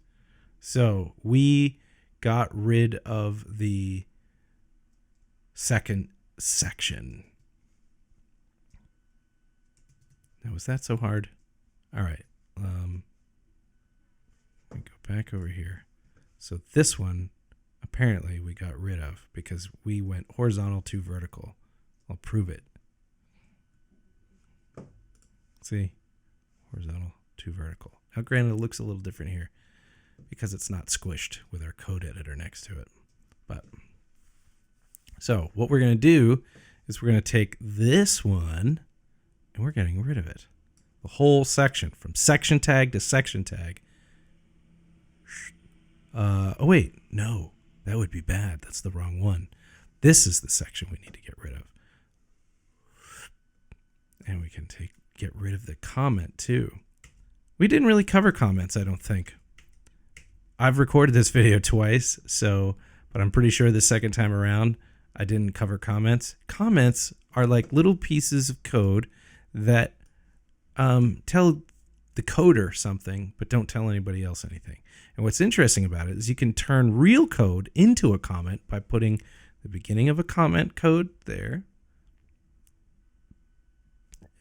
So we got rid of the second section. Now, was that so hard? All right. Let me go back over here. So this one, apparently, we got rid of because we went horizontal to vertical. I'll prove it. See? Horizontal to vertical. Now, granted, it looks a little different here because it's not squished with our code editor next to it. But so what we're going to do is we're going to take this one and we're getting rid of it. The whole section from section tag to section tag. Oh, wait. No, that would be bad. That's the wrong one. This is the section we need to get rid of. And we can get rid of the comment too. We didn't really cover comments, I don't think. I've recorded this video twice, but I'm pretty sure the second time around I didn't cover comments. Comments are like little pieces of code that tell the coder something, but don't tell anybody else anything. And what's interesting about it is you can turn real code into a comment by putting the beginning of a comment code there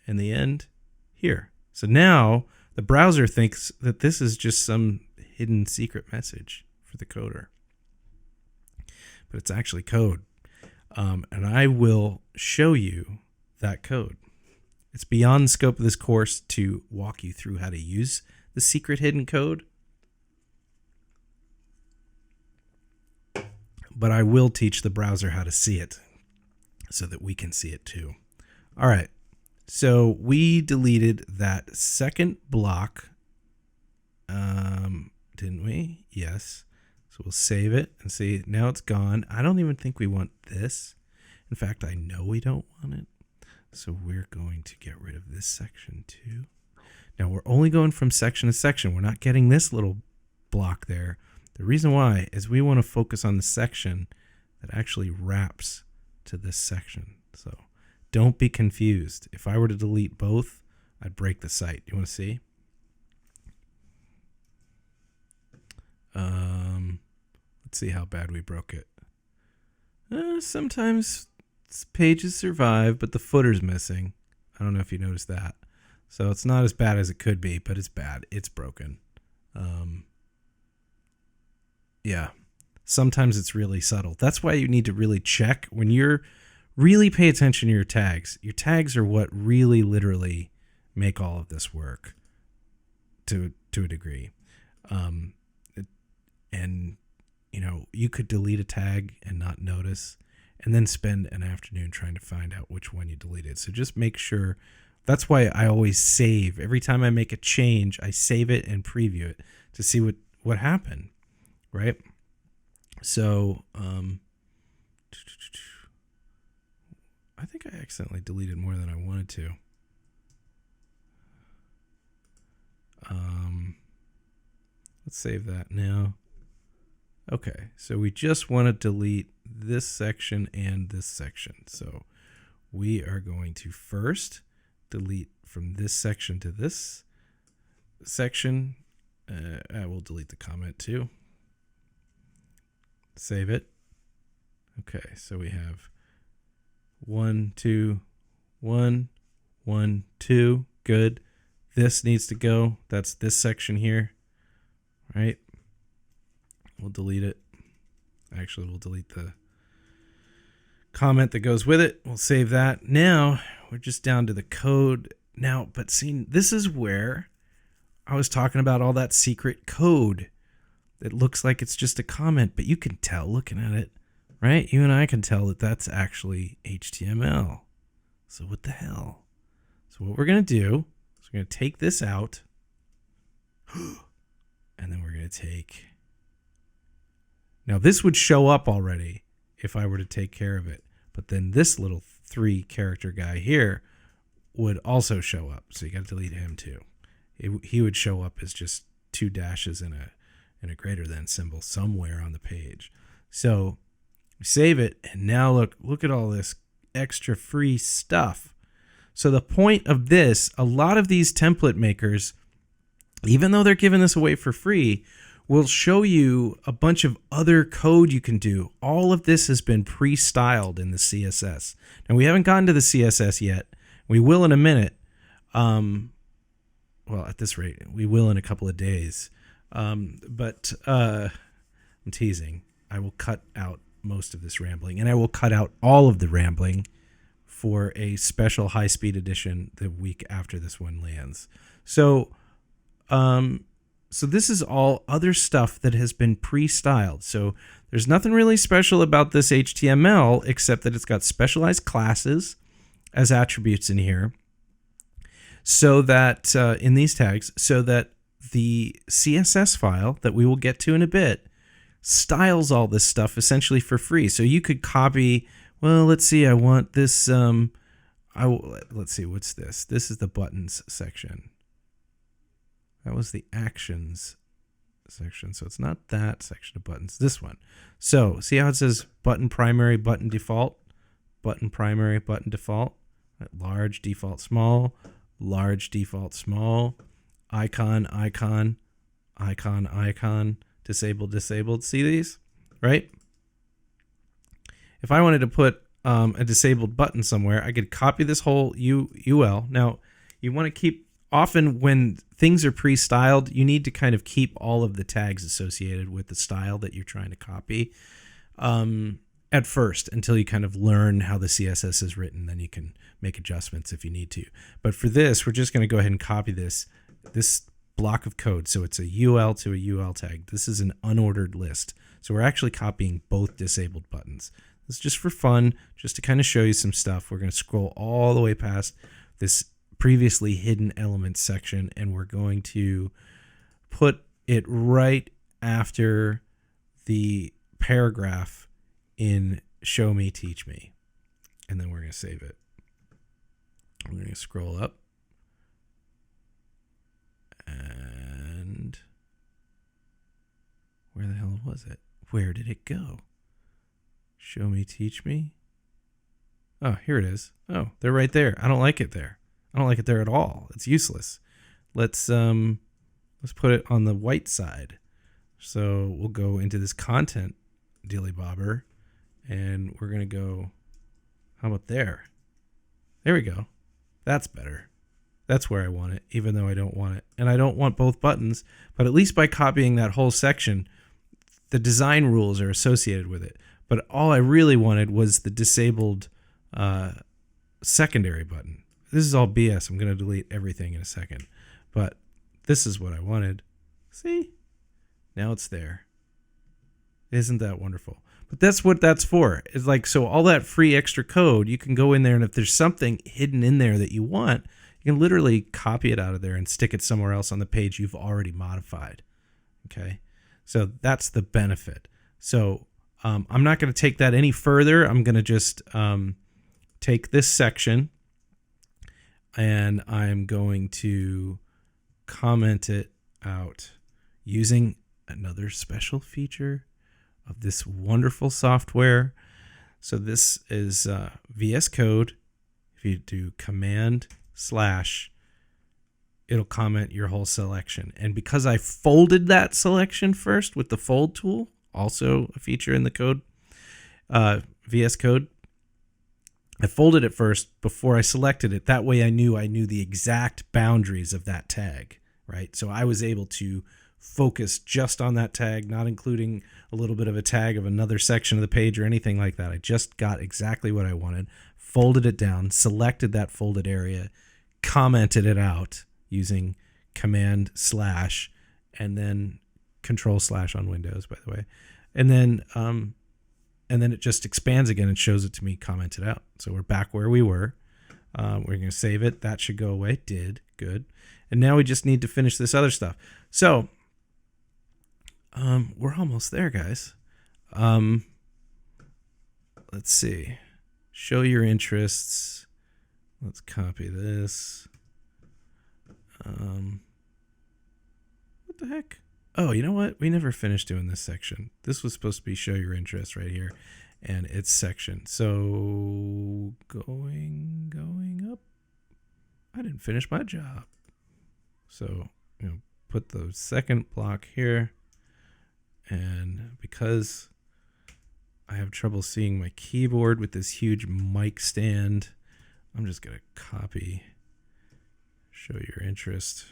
and the end here. So now The browser thinks that this is just some hidden secret message for the coder, but it's actually code. And I will show you that code. It's beyond the scope of this course to walk you through how to use the secret hidden code, but I will teach the browser how to see it so that we can see it too. All right, so we deleted that second block, didn't we? Yes. So we'll save it and see, now it's gone. I don't even think we want this. In fact, I know we don't want it. So we're going to get rid of this section too. Now we're only going from section to section. We're not getting this little block there. The reason why is we want to focus on the section that actually wraps to this section. So don't be confused. If I were to delete both, I'd break the site. You want to see? Let's see how bad we broke it. Sometimes pages survive, but the footer's missing. I don't know if you noticed that. So it's not as bad as it could be, but it's bad. It's broken. Yeah. Sometimes it's really subtle. That's why you need to really check when you're really pay attention to your tags. Your tags are what really literally make all of this work to a degree. And you know, you could delete a tag and not notice, and then spend an afternoon trying to find out which one you deleted. So just make sure. That's why I always save. Every time I make a change, I save it and preview it to see what happened, right? So I think I accidentally deleted more than I wanted to. Let's save that now. Okay, so we just want to delete this section and this section. So we are going to first delete from this section to this section. I will delete the comment too. Save it. Okay, so we have 1, 2, 1, 1, 2. Good. This needs to go. That's this section here, right? We'll delete it. Actually, we'll delete the comment that goes with it. We'll save that. Now we're just down to the code now, but see, this is where I was talking about all that secret code that looks like it's just a comment, but you can tell looking at it, right? You and I can tell that that's actually HTML. So what the hell? So what we're going to do is we're going to take this out, and then we're going to take... Now this would show up already if I were to take care of it, but then this little 3-character guy here would also show up. So you got to delete him too. He would show up as just 2 dashes and a greater than symbol somewhere on the page. So save it, and now look at all this extra free stuff. So the point of this, a lot of these template makers, even though they're giving this away for free, will show you a bunch of other code you can do. All of this has been pre-styled in the CSS. Now, we haven't gotten to the CSS yet. We will in a minute. Well, at this rate, we will in a couple of days. But I'm teasing. I will cut out most of this rambling, and I will cut out all of the rambling for a special high-speed edition the week after this one lands. So this is all other stuff that has been pre-styled. So there's nothing really special about this HTML except that it's got specialized classes as attributes in here, so that in these tags, so that the CSS file that we will get to in a bit styles all this stuff essentially for free. So you could copy, well, let's see, I want this, let's see, what's this? This is the buttons section. That was the actions section. So it's not that section of buttons, this one. So see how it says button primary, button default, button primary, button default, large, default, small, large, default, small, icon, icon, icon, icon, disabled, disabled. See these, right? If I wanted to put a disabled button somewhere, I could copy this whole UL. Now, you want to keep often when things are pre-styled, you need to kind of keep all of the tags associated with the style that you're trying to copy at first until you kind of learn how the CSS is written. Then you can make adjustments if you need to. But for this, we're just going to go ahead and copy this block of code. So it's a UL to a UL tag. This is an unordered list. So we're actually copying both disabled buttons. This is just for fun, just to kind of show you some stuff. We're going to scroll all the way past this previously hidden elements section, and we're going to put it right after the paragraph in Show Me, Teach Me. And then we're going to save it. I'm going to scroll up. And where the hell was it? Where did it go? Show Me, Teach Me. Oh, here it is. Oh, they're right there. I don't like it there. I don't like it there at all. It's useless. Let's put it on the white side. So we'll go into this content dilly bobber, and we're going to go, how about there? There we go. That's better. That's where I want it, even though I don't want it. And I don't want both buttons, but at least by copying that whole section, the design rules are associated with it. But all I really wanted was the disabled secondary button. This is all BS. I'm going to delete everything in a second. But this is what I wanted. See? Now it's there. Isn't that wonderful? But that's what that's for. It's like, so all that free extra code, you can go in there, and if there's something hidden in there that you want, you can literally copy it out of there and stick it somewhere else on the page you've already modified. Okay? So that's the benefit. So I'm not going to take that any further. I'm going to just take this section, and I'm going to comment it out using another special feature of this wonderful software. So this is VS Code. If you do Command/, it'll comment your whole selection. And because I folded that selection first with the fold tool, also a feature in the code, VS Code, I folded it first before I selected it. That way I knew the exact boundaries of that tag, right? So I was able to focus just on that tag, not including a little bit of a tag of another section of the page or anything like that. I just got exactly what I wanted, folded it down, selected that folded area, commented it out using Command/, and then Control/ on Windows, by the way. And then it just expands again and shows it to me commented out. So we're back where we were. We're going to save it. That should go away. Did. Good. And now we just need to finish this other stuff. So we're almost there, guys. Let's see. Show your interests. Let's copy this. What the heck? Oh, you know what? We never finished doing this section. This was supposed to be show your interest right here, and it's section. So going up. I didn't finish my job. So, put the second block here, and because I have trouble seeing my keyboard with this huge mic stand, I'm just going to copy show your interest.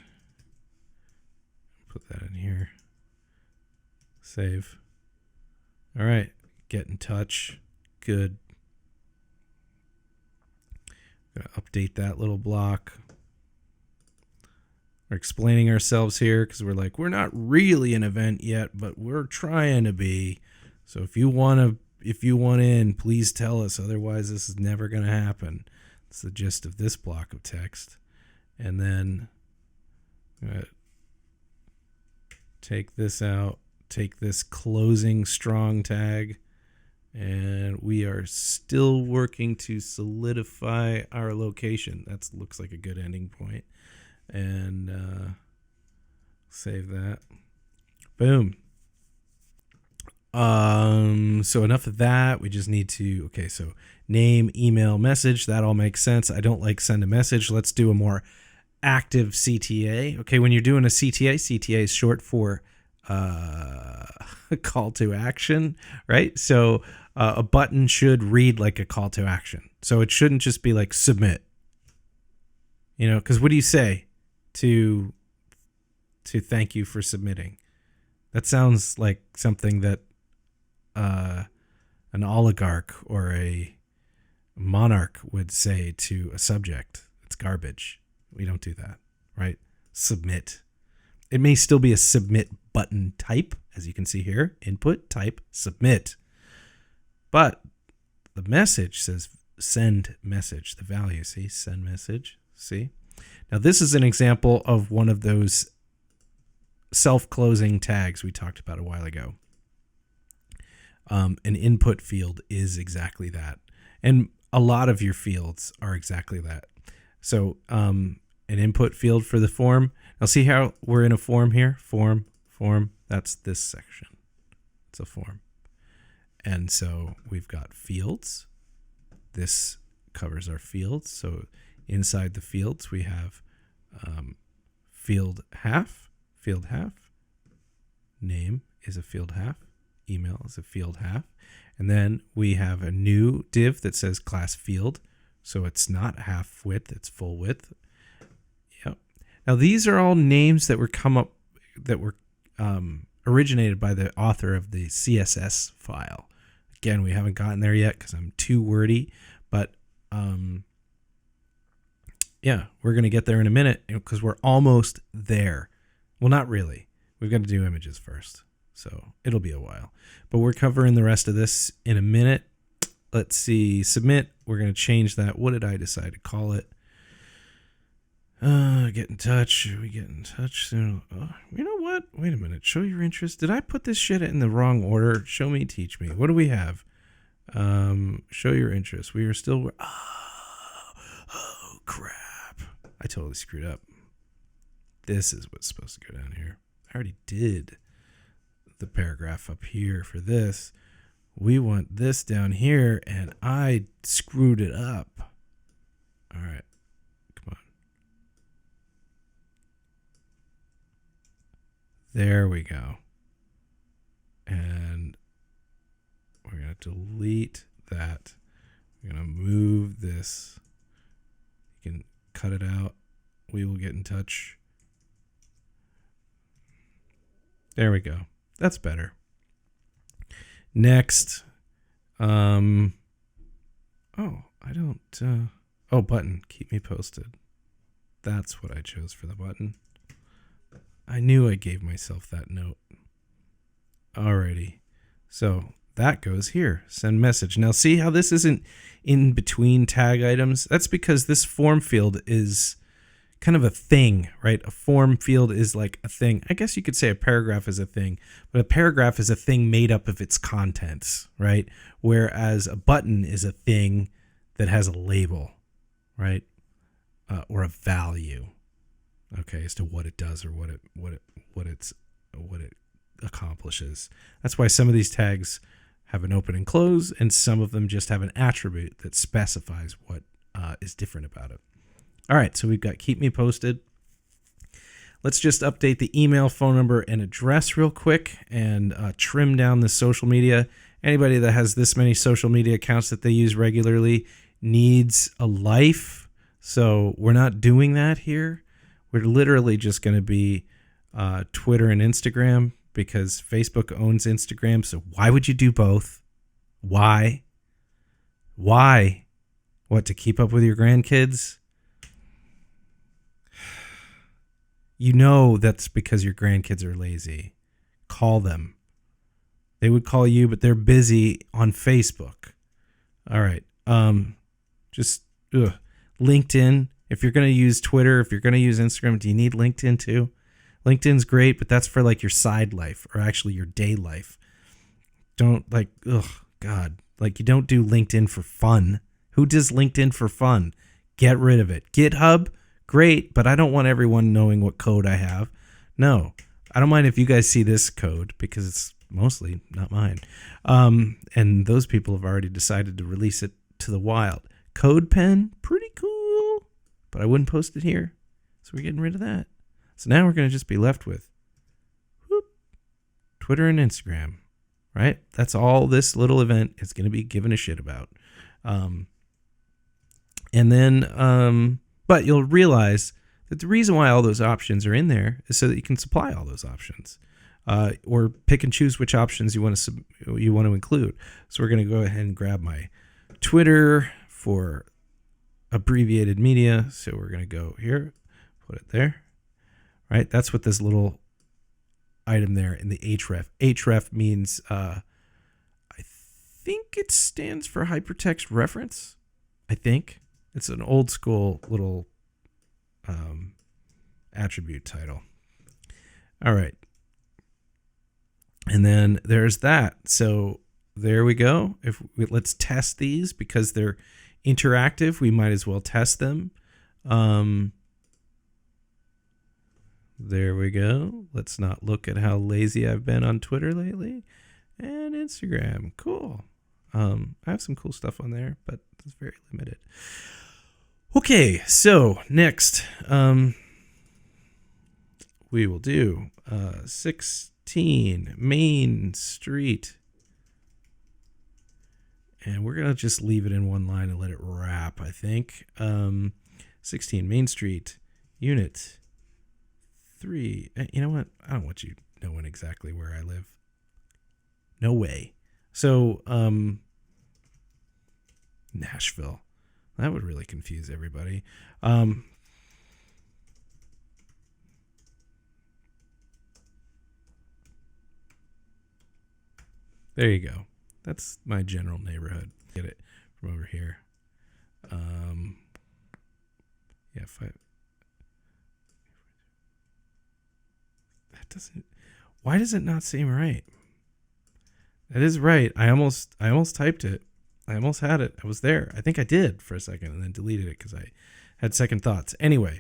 Put that in here. Save. All right. Get in touch. Good. I'm going to update that little block. We're explaining ourselves here because we're like, we're not really an event yet, but we're trying to be. So if you want in, please tell us. Otherwise, this is never going to happen. It's the gist of this block of text. And then take this out, take this closing strong tag, and we are still working to solidify our location. That looks like a good ending point. And save that. Boom. So enough of that. We just need to, okay, so name, email, message, that all makes sense. I don't like send a message. Let's do a more active CTA. Okay, when you're doing a CTA is short for call to action, right? So a button should read like a call to action. So it shouldn't just be like submit. Because what do you say to thank you for submitting. That sounds like something that an oligarch or a monarch would say to a subject. It's garbage. We don't do that, right? Submit. It may still be a submit button type, as you can see here. Input, type, submit. But the message says send message. The value, see? Send message. See? Now, this is an example of one of those self-closing tags we talked about a while ago. An input field is exactly that. And a lot of your fields are exactly that. So an input field for the form. Now see how we're in a form here? Form. That's this section. It's a form. And so we've got fields. This covers our fields. So inside the fields, we have field half. Name is a field half. Email is a field half. And then we have a new div that says class field. So it's not half width, it's full width. Yep. Now these are all names that were originated by the author of the CSS file. Again, we haven't gotten there yet because I'm too wordy, but yeah, we're going to get there in a minute because we're almost there. Well, not really. We've got to do images first, so it'll be a while. But we're covering the rest of this in a minute. Let's see, submit. We're going to change that. What did I decide to call it? Get in touch. We get in touch soon. You know what? Wait a minute. Show your interest. Did I put this shit in the wrong order? Show me, teach me. What do we have? Show your interest. We are still. Oh, crap. I totally screwed up. This is what's supposed to go down here. I already did the paragraph up here for this. We want this down here, and I screwed it up. All right. Come on. There we go. And we're going to delete that. We're going to move this. You can cut it out. We will get in touch. There we go. That's better. Next. Oh, I don't. Button. Keep me posted. That's what I chose for the button. I knew I gave myself that note. Alrighty. So that goes here. Send message. Now see how this isn't in between tag items? That's because this form field is kind of a thing, right? A form field is like a thing. I guess you could say a paragraph is a thing, but a paragraph is a thing made up of its contents, right? Whereas a button is a thing that has a label, right? Or a value, okay, as to what it does or what it accomplishes. That's why some of these tags have an open and close, and some of them just have an attribute that specifies what is different about it. All right, so we've got keep me posted. Let's just update the email, phone number, and address real quick and trim down the social media. Anybody that has this many social media accounts that they use regularly needs a life. So we're not doing that here. We're literally just going to be Twitter and Instagram because Facebook owns Instagram. So why would you do both? Why? What, to keep up with your grandkids? You know that's because your grandkids are lazy. Call them. They would call you, but they're busy on Facebook. All right. LinkedIn. If you're going to use Twitter, if you're going to use Instagram, do you need LinkedIn too? LinkedIn's great, but that's for like your side life or actually your day life. Don't you don't do LinkedIn for fun. Who does LinkedIn for fun? Get rid of it. GitHub. Great, but I don't want everyone knowing what code I have. No, I don't mind if you guys see this code because it's mostly not mine. And those people have already decided to release it to the wild. CodePen, pretty cool, but I wouldn't post it here. So we're getting rid of that. So now we're going to just be left with Twitter and Instagram, right? That's all this little event is going to be given a shit about. But you'll realize that the reason why all those options are in there is so that you can supply all those options, or pick and choose which options you want to include. So we're going to go ahead and grab my Twitter for abbreviated media. So we're going to go here, put it there, right? That's what this little item there in the href. Href means, I think it stands for hypertext reference. I think it's an old school little attribute title. All right. And then there's that. So there we go. Let's test these because they're interactive. We might as well test them. There we go. Let's not look at how lazy I've been on Twitter lately. And Instagram. Cool. I have some cool stuff on there, but it's very limited. Okay, so next, we will do 16 Main Street. And we're going to just leave it in one line and let it wrap, I think. 16 Main Street, Unit 3. You know what? I don't want you knowing exactly where I live. No way. So, Nashville. That would really confuse everybody. There you go. That's my general neighborhood. Get it from over here. Yeah, that doesn't. Why does it not seem right? That is right. I almost typed it. I almost had it. I was there. I think I did for a second and then deleted it because I had second thoughts. Anyway,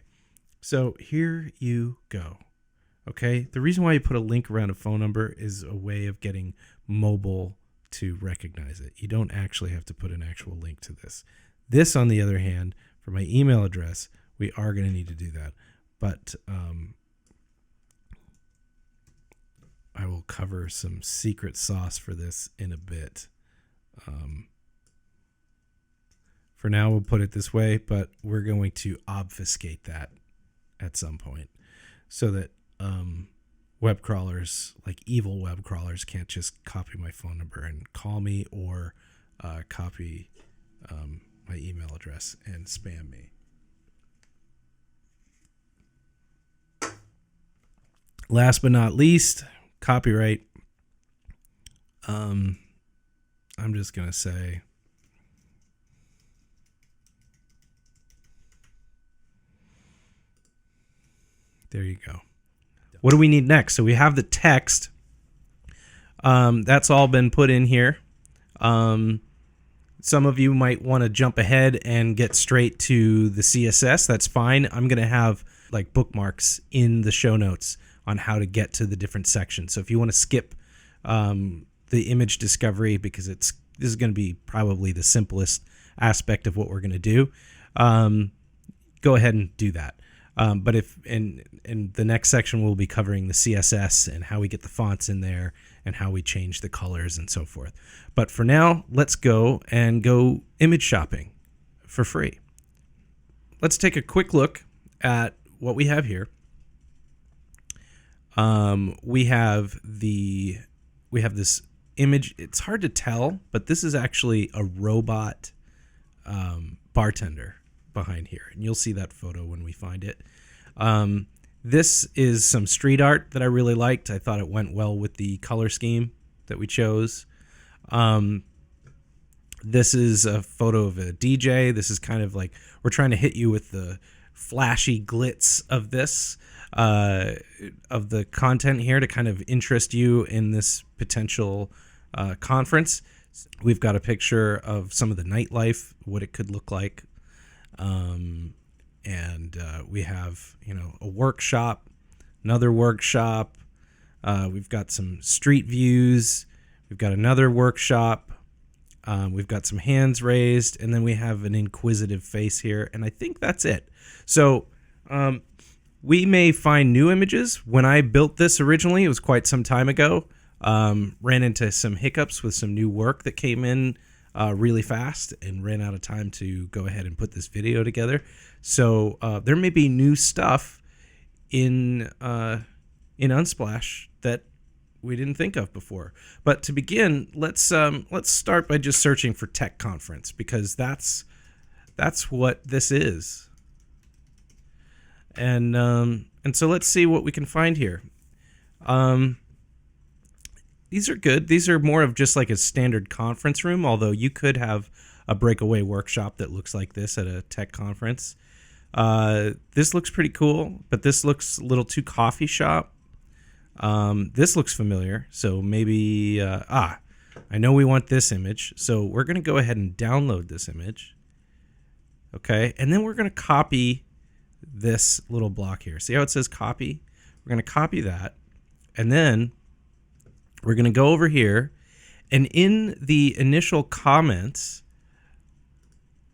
so here you go. Okay. The reason why you put a link around a phone number is a way of getting mobile to recognize it. You don't actually have to put an actual link to this. This, on the other hand, for my email address, we are going to need to do that. But I will cover some secret sauce for this in a bit. For now, we'll put it this way, but we're going to obfuscate that at some point so that web crawlers, like evil web crawlers, can't just copy my phone number and call me or copy my email address and spam me. Last but not least, copyright. I'm just going to say, there you go. What do we need next? So we have the text. That's all been put in here. Some of you might want to jump ahead and get straight to the CSS. That's fine. I'm going to have like bookmarks in the show notes on how to get to the different sections. So if you want to skip the image discovery, because this is going to be probably the simplest aspect of what we're going to do, go ahead and do that. But if in the next section, we'll be covering the CSS and how we get the fonts in there and how we change the colors and so forth. But for now, let's go image shopping for free. Let's take a quick look at what we have here. We have this image. It's hard to tell, but this is actually a robot bartender behind here, and you'll see that photo when we find it. This is some street art that I really liked. I thought it went well with the color scheme that we chose. This is a photo of a DJ. This is kind of like we're trying to hit you with the flashy glitz of this, of the content here to kind of interest you in this potential conference. We've got a picture of some of the nightlife, what it could look like. And we have, a workshop, another workshop. We've got some street views. We've got another workshop. We've got some hands raised, and then we have an inquisitive face here, and I think that's it. So we may find new images. When I built this originally, it was quite some time ago. Ran into some hiccups with some new work that came in really fast and ran out of time to go ahead and put this video together. So there may be new stuff in Unsplash that we didn't think of before. But to begin, let's start by just searching for Tech Conference, because that's what this is. And so let's see what we can find here. These are good. These are more of just like a standard conference room, although you could have a breakaway workshop that looks like this at a tech conference. This looks pretty cool, but this looks a little too coffee shop. This looks familiar, so maybe, I know we want this image, so we're going to go ahead and download this image. Okay, and then we're going to copy this little block here. See how it says copy? We're going to copy that, and then we're going to go over here, and in the initial comments,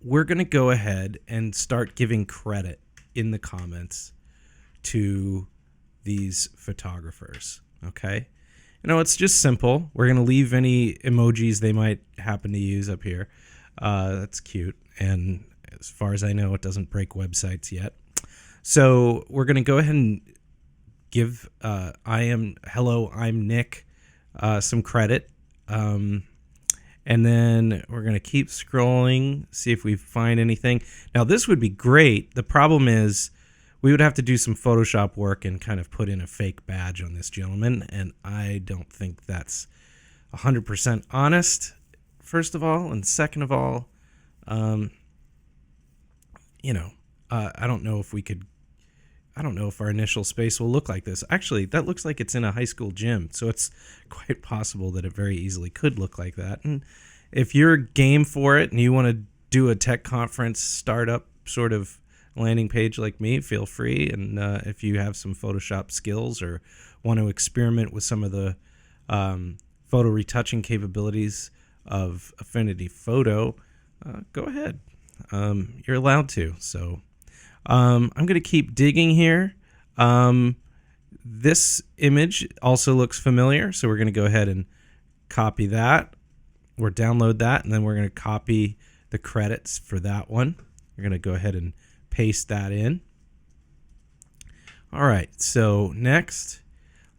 we're going to go ahead and start giving credit in the comments to these photographers. Okay, it's just simple. We're going to leave any emojis they might happen to use up here. That's cute, and as far as I know, it doesn't break websites yet. So we're going to go ahead and give hello, I'm Nick, some credit. And then we're going to keep scrolling, see if we find anything. Now, this would be great. The problem is we would have to do some Photoshop work and kind of put in a fake badge on this gentleman, and I don't think that's 100% honest, first of all. And second of all, I don't know if we could... I don't know if our initial space will look like this. Actually, that looks like it's in a high school gym, so it's quite possible that it very easily could look like that. And if you're game for it and you want to do a tech conference startup sort of landing page like me, feel free. And if you have some Photoshop skills or want to experiment with some of the photo retouching capabilities of Affinity Photo, go ahead. You're allowed to. So I'm going to keep digging here. This image also looks familiar, so we're going to go ahead and copy that or download that, and then we're going to copy the credits for that one. We're going to go ahead and paste that in. All right, so next,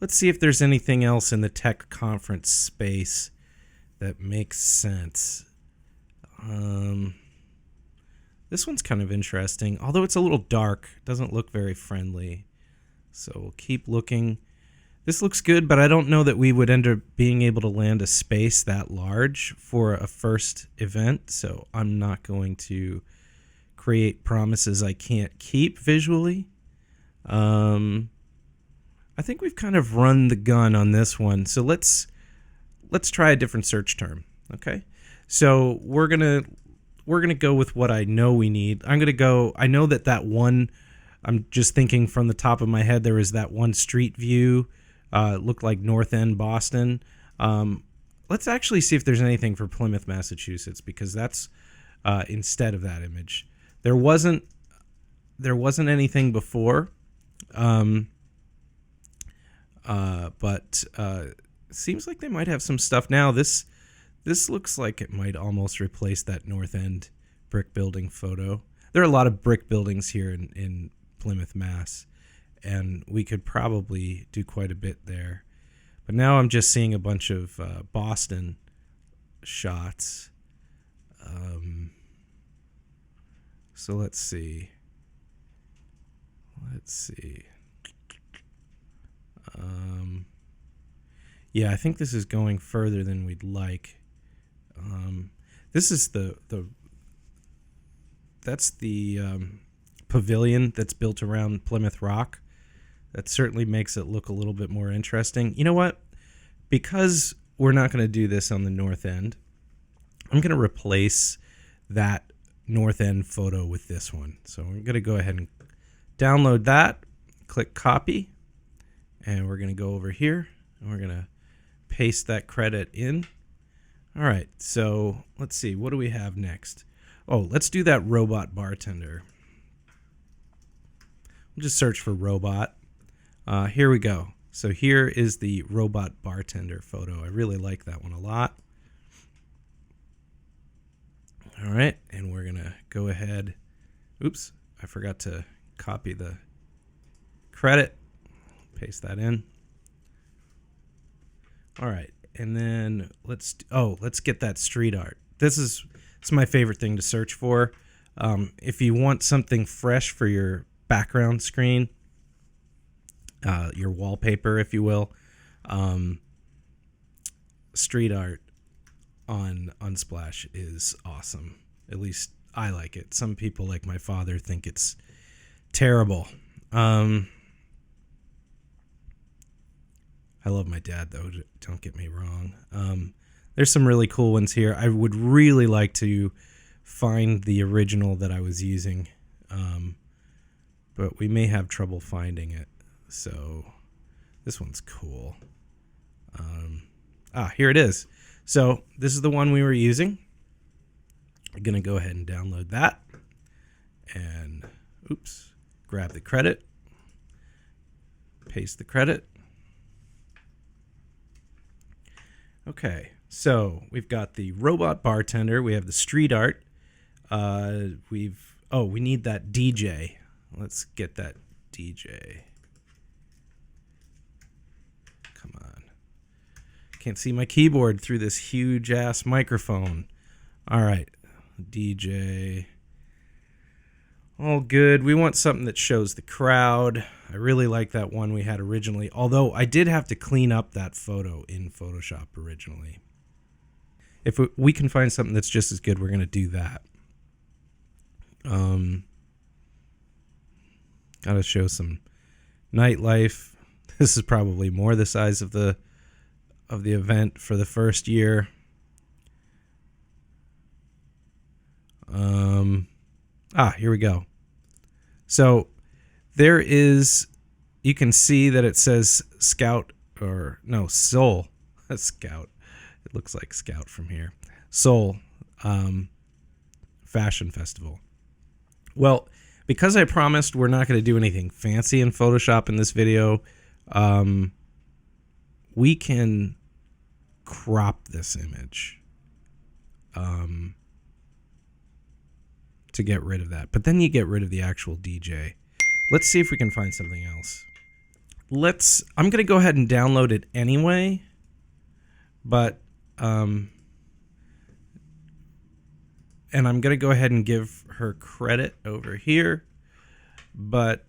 let's see if there's anything else in the tech conference space that makes sense. This one's kind of interesting, although it's a little dark. It doesn't look very friendly. So we'll keep looking. This looks good, but I don't know that we would end up being able to land a space that large for a first event. So I'm not going to create promises I can't keep visually. I think we've kind of run the gun on this one. So let's try a different search term. Okay. So we're going to go with what I know we need. I know that one, I'm just thinking from the top of my head, there is that one street view, looked like North End, Boston. Let's actually see if there's anything for Plymouth, Massachusetts, because that's instead of that image. There wasn't anything before, but seems like they might have some stuff now. This looks like it might almost replace that North End brick building photo. There are a lot of brick buildings here in Plymouth, Mass, and we could probably do quite a bit there. But now I'm just seeing a bunch of Boston shots. So let's see. Yeah, I think this is going further than we'd like. This is that's the pavilion that's built around Plymouth Rock. That certainly makes it look a little bit more interesting. You know what? Because we're not going to do this on the North End, I'm going to replace that North End photo with this one. So I'm going to go ahead and download that, click copy, and we're going to go over here, and we're going to paste that credit in. All right, so let's see. What do we have next? Oh, let's do that robot bartender. We'll just search for robot. Here we go. So here is the robot bartender photo. I really like that one a lot. All right, and we're going to go ahead. Oops, I forgot to copy the credit. Paste that in. All right, and then let's get that street art. It's my favorite thing to search for. If you want something fresh for your background screen, your wallpaper, if you will, street art on Unsplash is awesome. At least I like it. Some people, like my father, think it's terrible. I love my dad, though. Don't get me wrong. There's some really cool ones here. I would really like to find the original that I was using, but we may have trouble finding it. So this one's cool. Here it is. So this is the one we were using. I'm going to go ahead and download that. And, grab the credit. Paste the credit. Okay, so we've got the robot bartender. We have the street art. We need that DJ. Let's get that DJ. Come on. Can't see my keyboard through this huge ass microphone. All right, DJ. All good. We want something that shows the crowd. I really like that one we had originally, although I did have to clean up that photo in Photoshop originally. If we can find something that's just as good, we're going to do that. Got to show some nightlife. This is probably more the size of the event for the first year. Here we go. So there is, you can see that it says Soul. Scout. It looks like Scout from here. Soul Fashion Festival. Well, because I promised we're not going to do anything fancy in Photoshop in this video, we can crop this image to get rid of that. But then you get rid of the actual DJ. Let's see if we can find something else. I'm going to go ahead and download it anyway, but and I'm going to go ahead and give her credit over here, but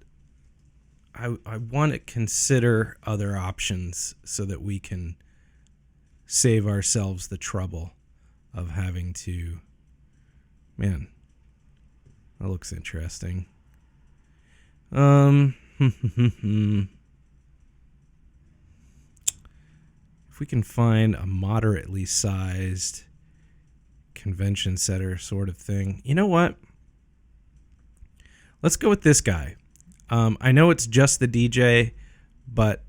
I want to consider other options so that we can save ourselves the trouble of having to, man, that looks interesting. If we can find a moderately sized convention center sort of thing. You know what? Let's go with this guy. I know it's just the DJ, but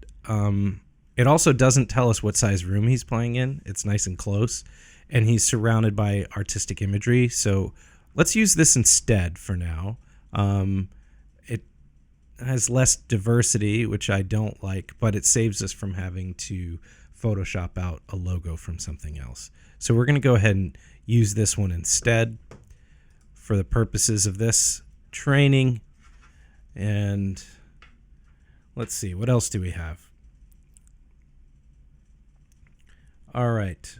it also doesn't tell us what size room he's playing in. It's nice and close, and he's surrounded by artistic imagery. So let's use this instead for now. It has less diversity, which I don't like, but it saves us from having to Photoshop out a logo from something else. So we're going to go ahead and use this one instead for the purposes of this training. And let's see, what else do we have? All right.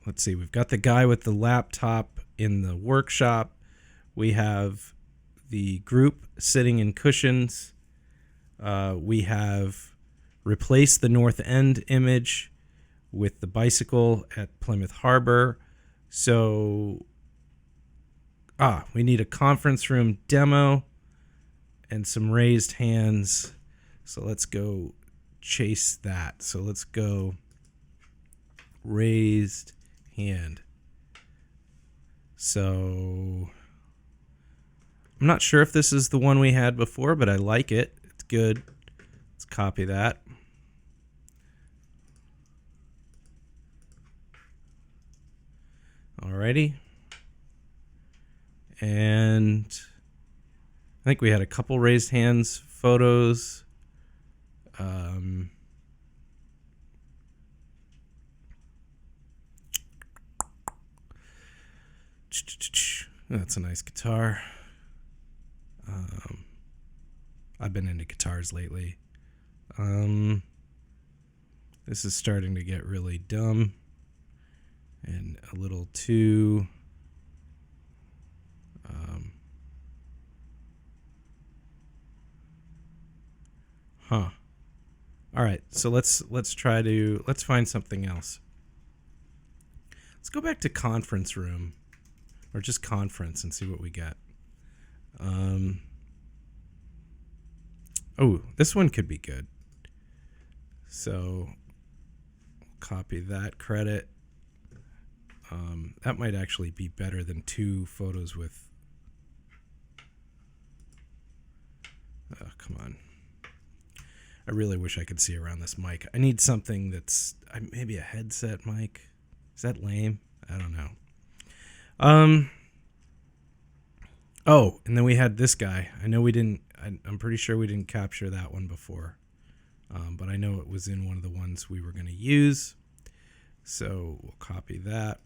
Let's see, we've got the guy with the laptop in the workshop. We have the group sitting in cushions. We have replaced the North End image with the bicycle at Plymouth Harbor. So, we need a conference room demo and some raised hands. So let's go chase that. So let's go raised hand. So I'm not sure if this is the one we had before, but I like it. It's good. Let's copy that. Alrighty. And I think we had a couple raised hands photos. That's a nice guitar. I've been into guitars lately. This is starting to get really dumb and a little too all right, so let's find something else. Let's go back to conference room, or just conference, and see what we get. Oh, this one could be good. So copy that credit. That might actually be better than 2 photos with. Oh, come on. I really wish I could see around this mic. I need something that's maybe a headset mic. Is that lame? I don't know. Oh, and then we had this guy. I know we didn't. I'm pretty sure we didn't capture that one before, but I know it was in one of the ones we were going to use. So we'll copy that,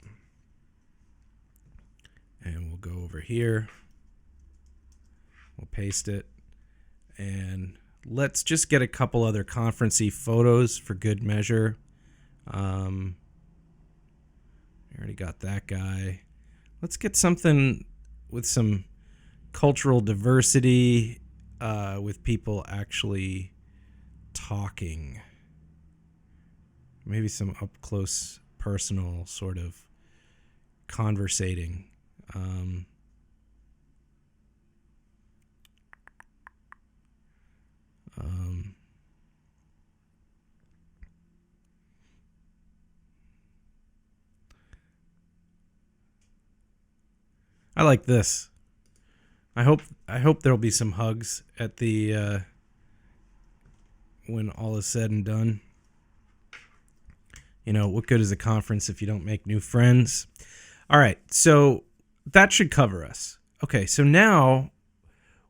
and we'll go over here. We'll paste it, and let's just get a couple other conference-y photos for good measure. I already got that guy. Let's get something with some cultural diversity, with people actually talking. Maybe some up-close, personal sort of conversating. I like this. I hope there'll be some hugs at the when all is said and done. You know, what good is a conference if you don't make new friends? All right, so that should cover us. Okay, so now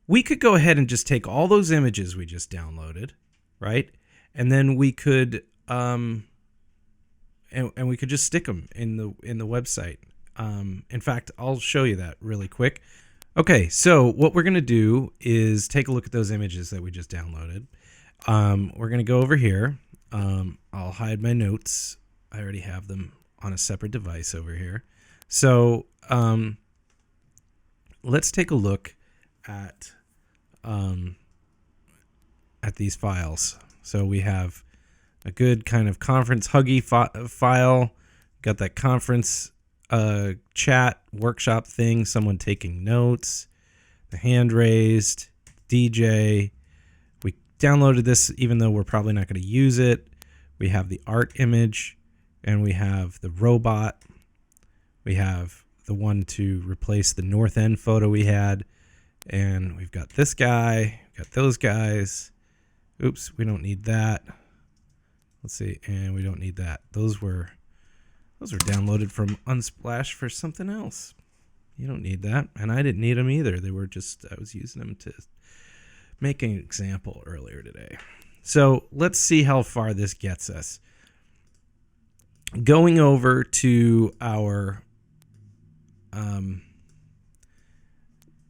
we could go ahead and just take all those images we just downloaded, right? And then we could and we could just stick them in the website. In fact, I'll show you that really quick. Okay, so what we're going to do is take a look at those images that we just downloaded. We're going to go over here. I'll hide my notes. I already have them on a separate device over here. So let's take a look at these files. So we have a good kind of conference huggy file. Got that conference chat workshop thing, someone taking notes, the hand raised, DJ. We downloaded this even though we're probably not going to use it. We have the art image, and we have the robot. We have the one to replace the North End photo we had, and we've got this guy, got those guys. Oops, we don't need that. Let's see, and we don't need that. Those were downloaded from Unsplash for something else. You don't need that. And I didn't need them either. They were just, I was using them to make an example earlier today. So let's see how far this gets us. Going over to our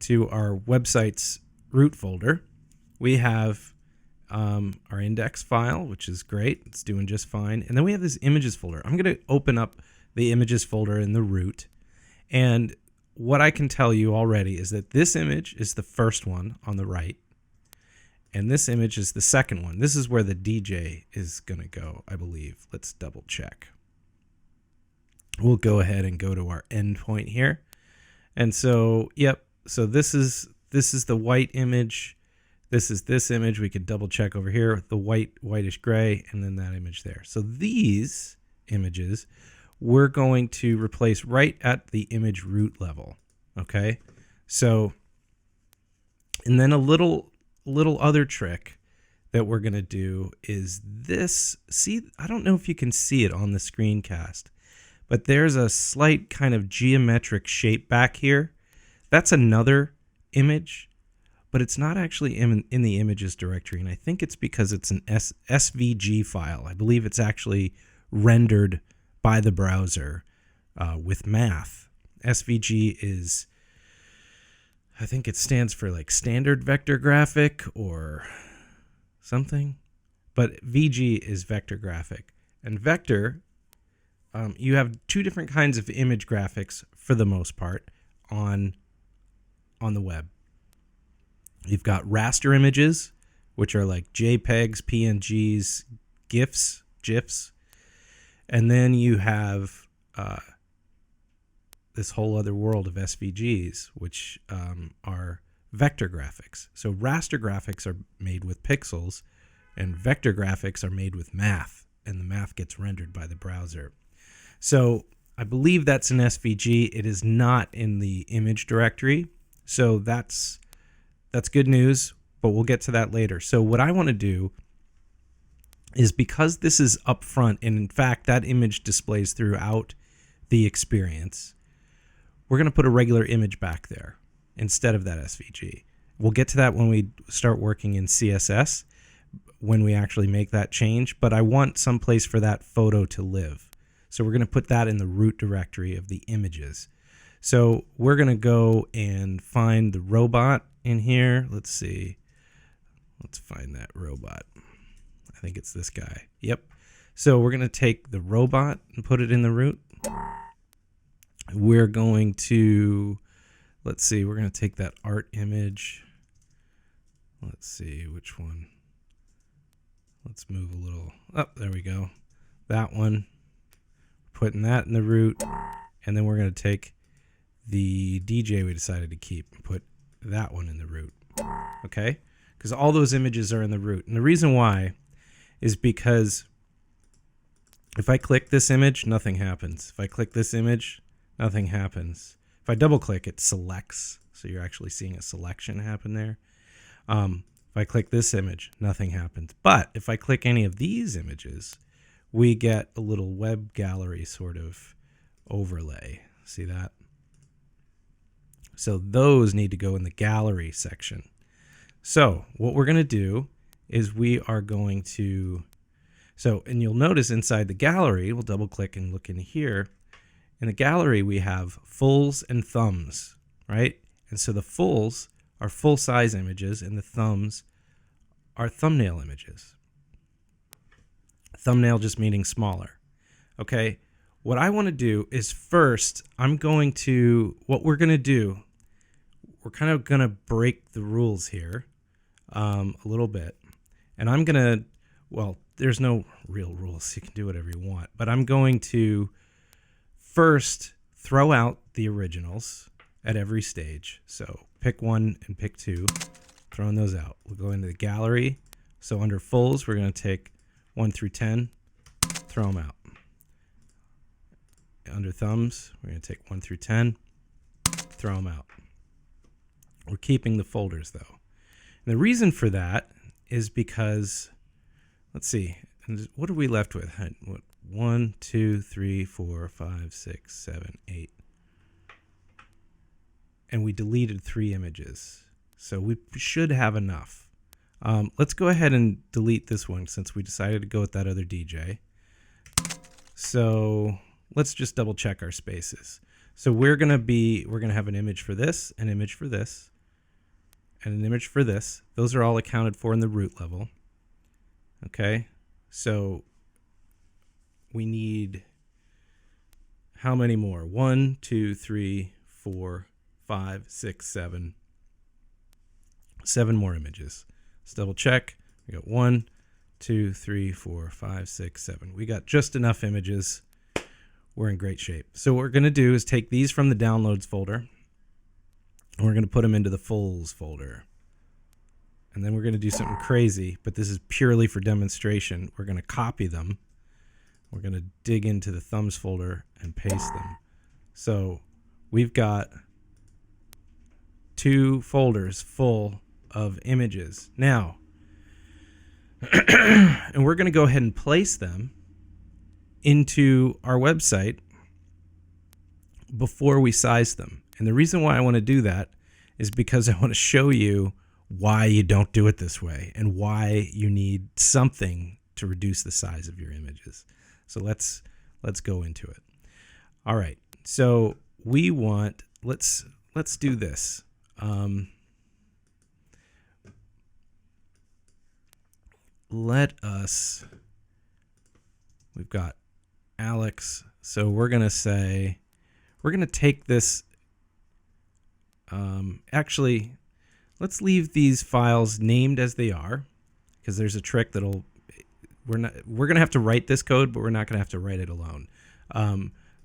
website's root folder, we have our index file, which is great. It's doing just fine. And then we have this images folder. I'm going to open up the images folder in the root. And what I can tell you already is that this image is the first one on the right. And this image is the second one. This is where the DJ is going to go, I believe. Let's double check. We'll go ahead and go to our endpoint here. And so, yep. So this is the white image. This is this image. We could double check over here, the whitish gray, and then that image there. So these images we're going to replace right at the image root level. Okay. So, and then a little other trick that we're going to do is this. See, I don't know if you can see it on the screencast, but there's a slight kind of geometric shape back here. That's another image, but it's not actually in the images directory. And I think it's because it's an SVG file. I believe it's actually rendered by the browser with math. SVG is, I think it stands for like standard vector graphic or something, but VG is vector graphic. And vector, you have two different kinds of image graphics for the most part on the web. You've got raster images, which are like JPEGs, PNGs, GIFs, and then you have this whole other world of SVGs, which are vector graphics. So raster graphics are made with pixels, and vector graphics are made with math, and the math gets rendered by the browser. So I believe that's an SVG. It is not in the image directory, so that's good news, but we'll get to that later. So what I want to do is, because this is up front, and in fact that image displays throughout the experience, we're going to put a regular image back there instead of that SVG. We'll get to that when we start working in CSS, when we actually make that change, but I want some place for that photo to live. So we're going to put that in the root directory of the images. So we're going to go and find the robot in here. Let's see. Let's find that robot. I think it's this guy. Yep. So we're going to take the robot and put it in the root. We're going to, let's see, we're going to take that art image. Let's see which one. Let's move a little up. There we go. That one. Putting that in the root. And then we're going to take the DJ we decided to keep and put that one in the root. Okay? Because all those images are in the root. And the reason why is because if I click this image, nothing happens. If I click this image, nothing happens. If I double click, it selects. So you're actually seeing a selection happen there. If I click this image, nothing happens. But if I click any of these images, we get a little web gallery sort of overlay. See that? So those need to go in the gallery section. So what we're going to do is we are going to, and you'll notice inside the gallery, we'll double click and look in here. In the gallery, we have fulls and thumbs, right? And so the fulls are full size images and the thumbs are thumbnail images. Thumbnail just meaning smaller. Okay. What I want to do is first, what we're going to do, we're kind of going to break the rules here a little bit. And I'm going to, there's no real rules. You can do whatever you want. But I'm going to first throw out the originals at every stage. So pick 1 and pick 2, throwing those out. We'll go into the gallery. So under fulls, we're going to take 1 through 10, throw them out. Under thumbs, we're going to take 1 through 10, throw them out. We're keeping the folders though. And the reason for that is because, let's see, what are we left with? 1, 2, 3, 4, 5, 6, 7, 8. And we deleted 3 images. So we should have enough. Let's go ahead and delete this one since we decided to go with that other DJ. So let's just double check our spaces. So we're going to have an image for this, an image for this, and an image for this. Those are all accounted for in the root level. Okay. So we need how many more? 1, 2, 3, 4, 5, 6, 7. 7 more images. Let's double check. We got 1, 2, 3, 4, 5, 6, 7. We got just enough images. We're in great shape. So what we're going to do is take these from the downloads folder and we're going to put them into the fulls folder. And then we're going to do something crazy, but this is purely for demonstration. We're going to copy them. We're going to dig into the thumbs folder and paste them. So we've got 2 folders full of images. Now, and we're going to go ahead and place them into our website before we size them. And the reason why I want to do that is because I want to show you why you don't do it this way and why you need something to reduce the size of your images. So let's go into it. All right. So we want, let's do this. We've got Alex. So we're going to say, we're going to take this. Actually, let's leave these files named as they are, because there's a trick that'll, we're going to have to write this code, but we're not going to have to write it alone.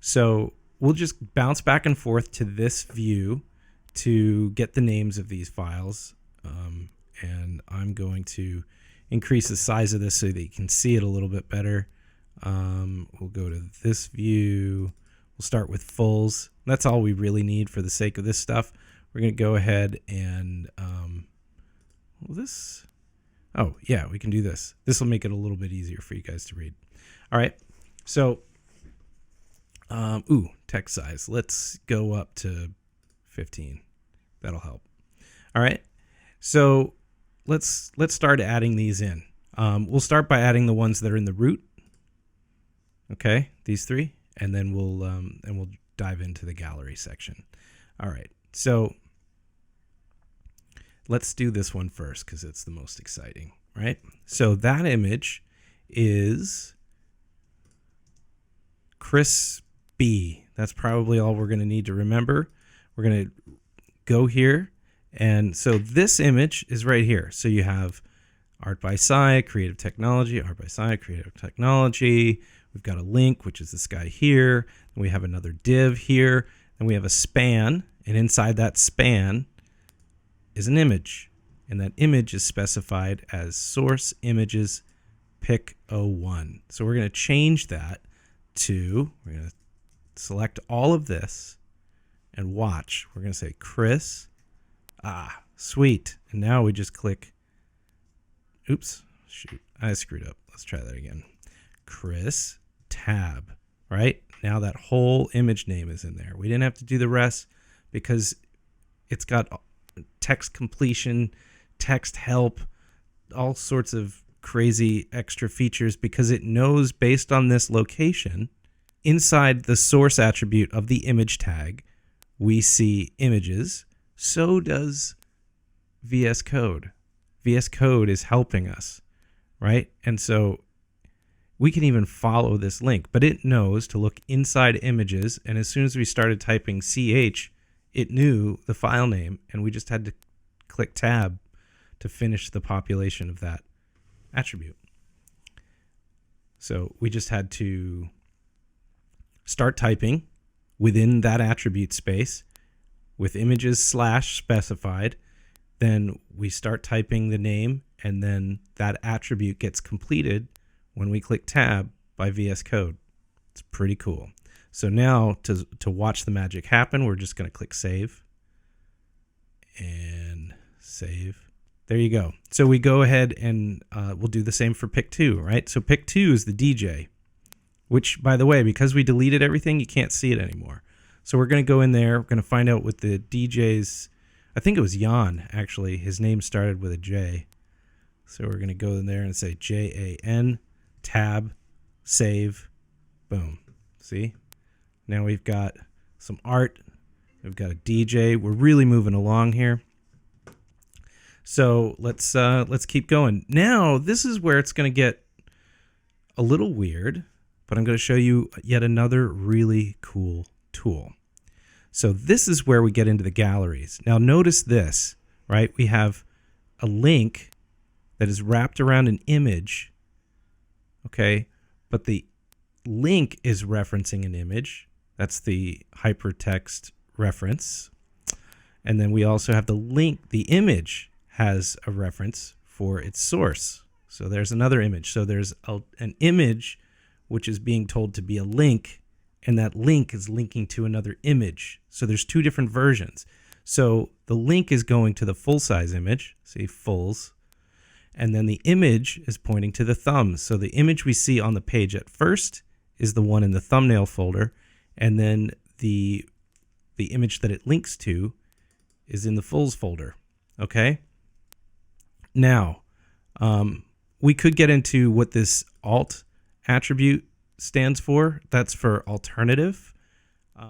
So we'll just bounce back and forth to this view to get the names of these files. And I'm going to increase the size of this so that you can see it a little bit better. We'll go to this view. We'll start with fulls. That's all we really need for the sake of this stuff. We're going to go ahead and, oh yeah, we can do this. This will make it a little bit easier for you guys to read. All right. So, text size. Let's go up to 15. That'll help. All right. So let's start adding these in. We'll start by adding the ones that are in the root. Okay, these three, and then we'll dive into the gallery section. All right. So let's do this one first because it's the most exciting, right? So that image is Chris B. That's probably all we're going to need to remember. We're going to go here. And so this image is right here. So you have Art by Sci, Creative Technology, Art by Sci, Creative Technology. We've got a link, which is this guy here. And we have another div here. And we have a span. And inside that span is an image. And that image is specified as source images pick 01. So we're going to change that to, we're going to select all of this and watch. We're going to say Chris. Ah, sweet. And now we just click. Oops. Shoot. I screwed up. Let's try that again. Chris tab. Right? Now that whole image name is in there. We didn't have to do the rest because it's got text completion, text help, all sorts of crazy extra features because it knows based on this location inside the source attribute of the image tag, we see images. So does VS Code. VS Code is helping us, right? And so we can even follow this link, but it knows to look inside images. And as soon as we started typing CH, it knew the file name, and we just had to click tab to finish the population of that attribute. So we just had to start typing within that attribute space with images / specified. Then we start typing the name, and then that attribute gets completed when we click tab by VS Code. It's pretty cool. So now to watch the magic happen, we're just going to click save and save. There you go. So we go ahead and we'll do the same for pick 2, right? So pick 2 is the DJ, which, by the way, because we deleted everything, you can't see it anymore. So we're going to go in there. We're going to find out what the DJ's, I think it was Jan, actually. His name started with a J. So we're going to go in there and say JAN, tab, save, boom. See? Now we've got some art. We've got a DJ. We're really moving along here. So let's keep going. Now, this is where it's going to get a little weird, but I'm going to show you yet another really cool tool. So this is where we get into the galleries. Now notice this, right? We have a link that is wrapped around an image, okay? But the link is referencing an image. That's the hypertext reference. And then we also have the link. The image has a reference for its source. So there's another image. So there's an image which is being told to be a link, and that link is linking to another image. So there's two different versions. So the link is going to the full-size image, see fulls, and then the image is pointing to the thumbs. So the image we see on the page at first is the one in the thumbnail folder, and then the image that it links to is in the fulls folder, okay? Now, we could get into what this alt attribute stands for. That's for alternative.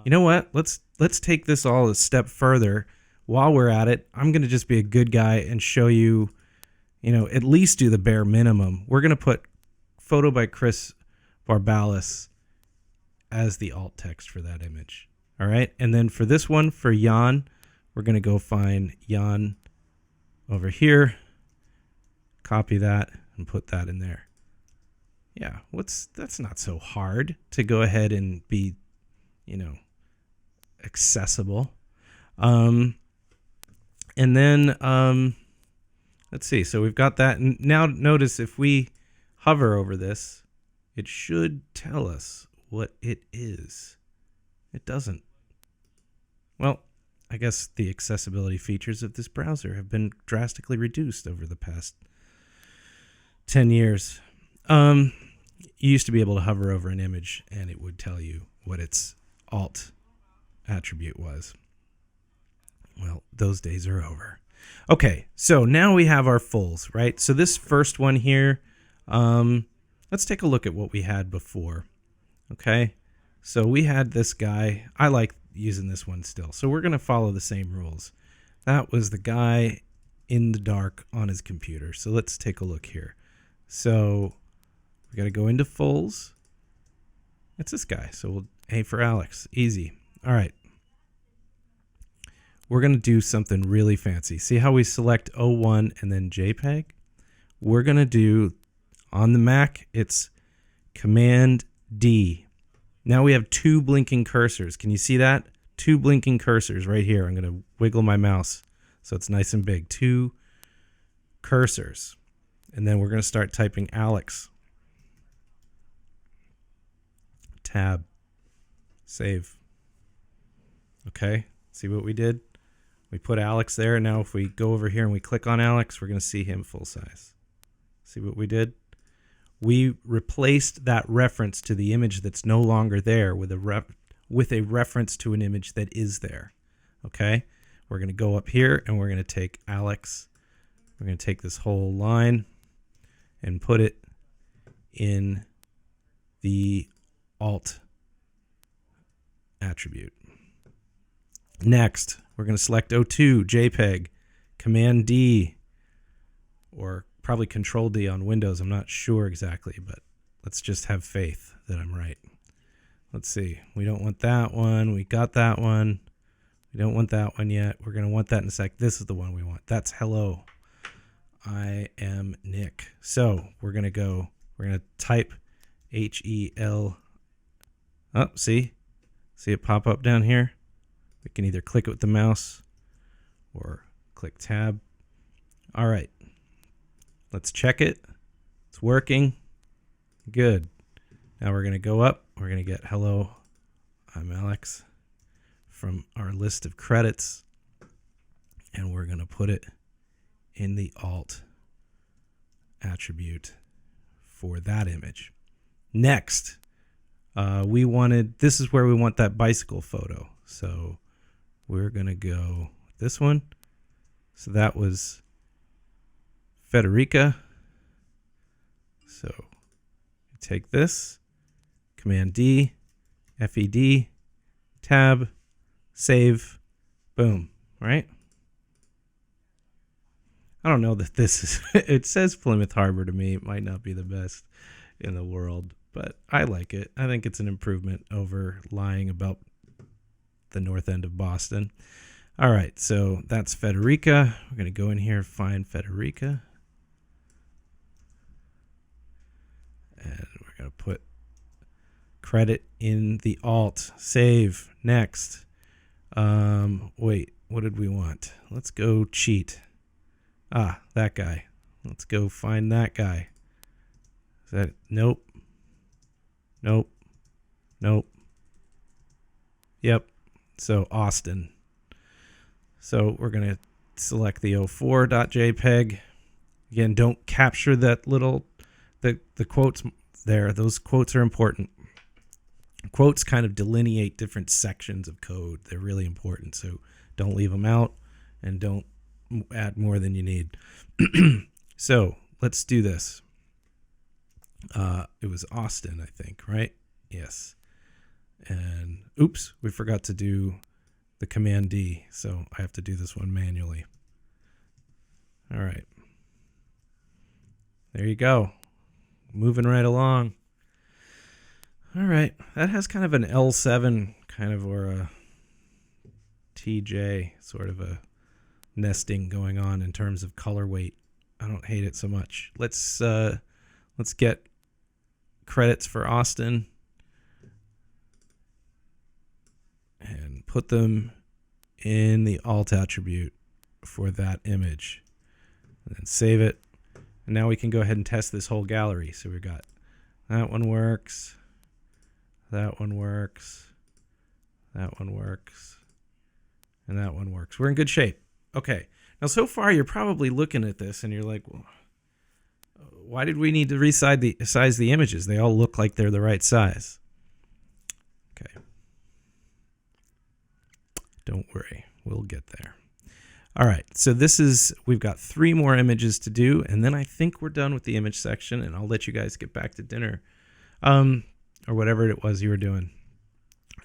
You know what? Let's let's take this all a step further. While we're at it, I'm going to just be a good guy and show you, at least do the bare minimum. We're going to put photo by Chris Barbalis as the alt text for that image. All right. And then for this one, for Jan, we're going to go find Jan over here, copy that and put that in there. Yeah. That's not so hard to go ahead and be, accessible. And then, let's see. So we've got that. And now notice if we hover over this, it should tell us what it is. It doesn't. Well, I guess the accessibility features of this browser have been drastically reduced over the past 10 years. You used to be able to hover over an image and it would tell you what its alt attribute was. Well, those days are over. Okay, so now we have our fulls, right? So this first one here, let's take a look at what we had before. Okay, so we had this guy. I like using this one still. So we're going to follow the same rules. That was the guy in the dark on his computer. So let's take a look here. So we got to go into fulls. It's this guy. So we'll A for Alex. Easy. All right. We're going to do something really fancy. See how we select 01 and then JPEG? We're going to do, on the Mac, it's Command D. Now we have two blinking cursors. Can you see that? Two blinking cursors right here. I'm going to wiggle my mouse so it's nice and big. Two cursors. And then we're going to start typing Alex. Tab. Save. Okay. See what we did? We put Alex there. Now if we go over here and we click on Alex, we're going to see him full size. See what we did? We replaced that reference to the image that's no longer there with a reference to an image that is there. Okay? We're going to go up here and we're going to take Alex. We're going to take this whole line and put it in the alt attribute. Next, we're going to select 02, JPEG, Command D, or probably Control D on Windows. I'm not sure exactly, but let's just have faith that I'm right. Let's see. We don't want that one. We got that one. We don't want that one yet. We're going to want that in a sec. This is the one we want. That's hello. I am Nick. So we're going to type HEL. Oh, see it pop up down here? We can either click it with the mouse or click tab. All right. Let's check it. It's working. Good. Now we're going to go up. We're going to get hello, I'm Alex from our list of credits. And we're going to put it in the alt attribute for that image. Next, this is where we want that bicycle photo. So we're going to go with this one. So that was Federica. So take this, Command D, FED, tab, save, boom, right? I don't know that this is, it says Plymouth Harbor to me. It might not be the best in the world, but I like it. I think it's an improvement over lying about the north end of Boston. All right, so that's Federica. We're going to go in here, find Federica. And we're going to put credit in the alt. Save. Next. Wait, what did we want? Let's go cheat. Ah, that guy. Let's go find that guy. Is that, nope. Nope. Nope. Yep. So Austin. So we're going to select the 04.jpg. Again, don't capture that little, the quotes there. Those quotes are important. Quotes kind of delineate different sections of code. They're really important. So don't leave them out and don't add more than you need. So let's do this. It was Austin, I think, right? Yes. And oops, we forgot to do the Command D. So I have to do this one manually. All right. There you go. Moving right along. All right. That has kind of an L7 kind of, or a TJ sort of a nesting going on in terms of color weight. I don't hate it so much. Let's get credits for Austin and put them in the alt attribute for that image, and then save it. And now we can go ahead and test this whole gallery. So we got that one works, that one works, that one works, and that one works. We're in good shape. Okay. Now, so far, you're probably looking at this and you're like, well, why did we need to resize the images? They all look like they're the right size. Okay. Don't worry. We'll get there. All right. So we've got 3 more images to do, and then I think we're done with the image section, and I'll let you guys get back to dinner, or whatever it was you were doing.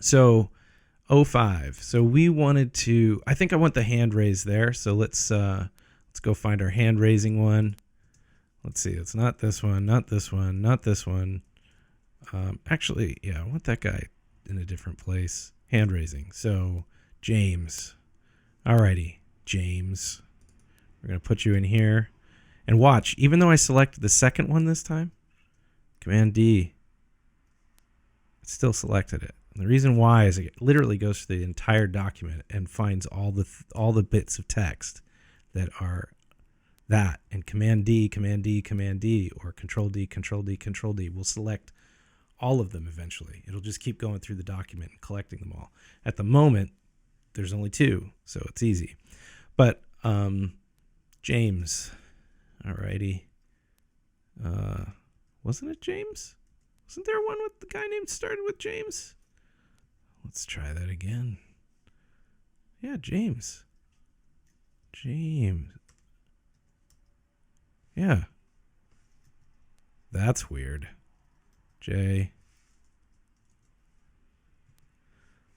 So 05. So we wanted to, I think I want the hand raise there. So let's go find our hand raising one. Let's see. It's not this one, not this one, not this one. Actually, yeah, I want that guy in a different place. Hand raising. So James. Alrighty, James. We're going to put you in here. And watch, even though I selected the second one this time, Command D, it still selected it. And the reason why is it literally goes through the entire document and finds all the bits of text that are that, and Command D, Command D, Command D, or Control D, Control D, Control D will select all of them eventually. It'll just keep going through the document and collecting them all. At the moment, there's only 2, so it's easy. But James, alrighty. Wasn't it James? Wasn't there one with the guy named started with James? Let's try that again. Yeah, James. James. Yeah. That's weird. J.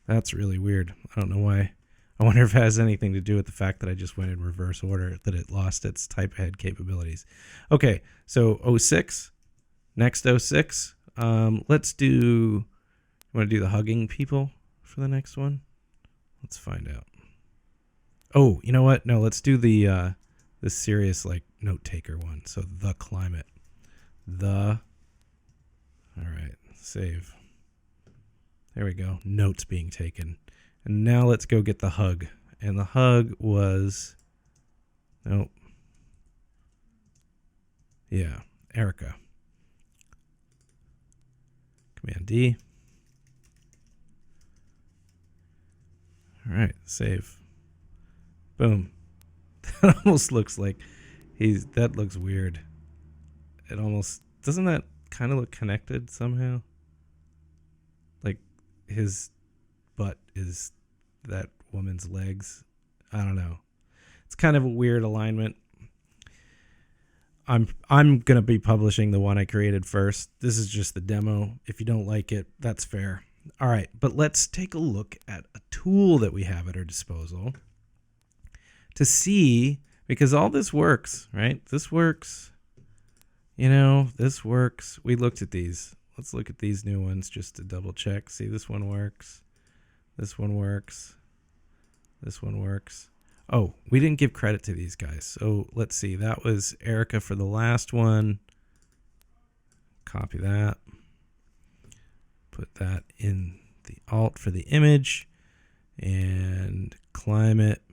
That's really weird. I don't know why. I wonder if it has anything to do with the fact that I just went in reverse order, that it lost its type ahead capabilities. Okay, so 06. Next 06. Let's do, you want to do the hugging people for the next one? Let's find out. Oh, you know what? No, let's do the serious, like, note taker one. So the climate. All right, save. There we go. Notes being taken. And now let's go get the hug. And the hug was, nope. Yeah, Erica. Command D. All right, save. Boom. That almost looks like that looks weird. It almost, doesn't that kind of look connected somehow? Like his butt is that woman's legs. I don't know. It's kind of a weird alignment. I'm going to be publishing the one I created first. This is just the demo. If you don't like it, that's fair. All right, but let's take a look at a tool that we have at our disposal to see, because all this works, right? This works. You know, this works. We looked at these. Let's look at these new ones just to double check. See, this one works. This one works. This one works. Oh, we didn't give credit to these guys. So let's see. That was Erica for the last one. Copy that. Put that in the alt for the image. And climate.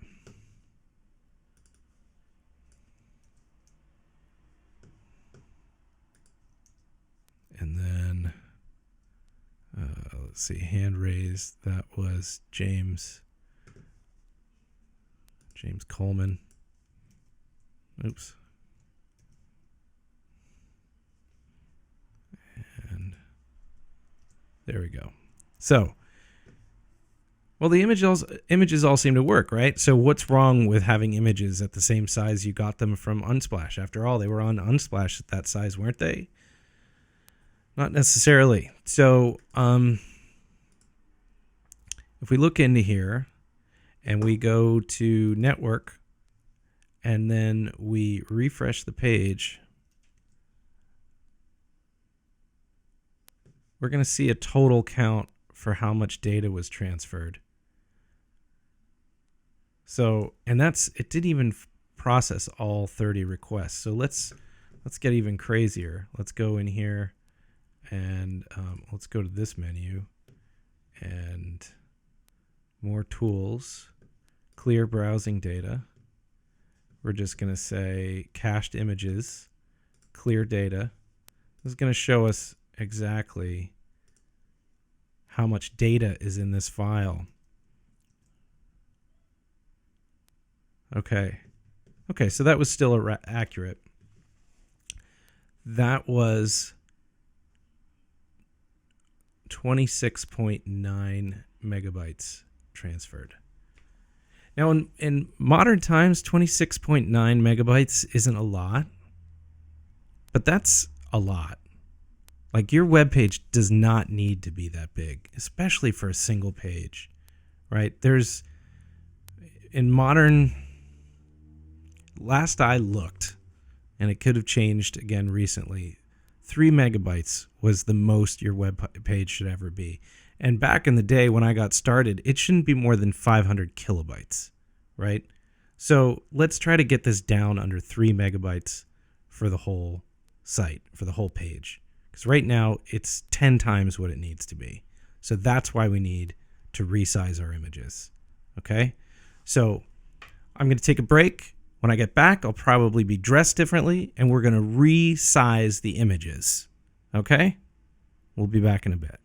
And then, let's see, hand raised. That was James Coleman. Oops. And there we go. So, well, the images all seem to work, right? So what's wrong with having images at the same size you got them from Unsplash? After all, they were on Unsplash at that size, weren't they? Not necessarily. So if we look into here, and we go to network, and then we refresh the page, we're going to see a total count for how much data was transferred. So, and it didn't even process all 30 requests. So let's get even crazier. Let's go in here and let's go to this menu and more tools, clear browsing data. We're just going to say cached images, clear data. This is going to show us exactly how much data is in this file. Okay, so that was still accurate. That was 26.9 megabytes transferred. Now, in modern times, 26.9 megabytes isn't a lot, but that's a lot. Like, your web page does not need to be that big, especially for a single page, right? Last I looked, and it could have changed again recently, 3 megabytes was the most your web page should ever be. And back in the day when I got started, it shouldn't be more than 500 kilobytes, right? So let's try to get this down under 3 megabytes for the whole site, for the whole page. Because right now, it's 10 times what it needs to be. So that's why we need to resize our images, okay? So I'm going to take a break. When I get back, I'll probably be dressed differently, and we're going to resize the images, okay? We'll be back in a bit.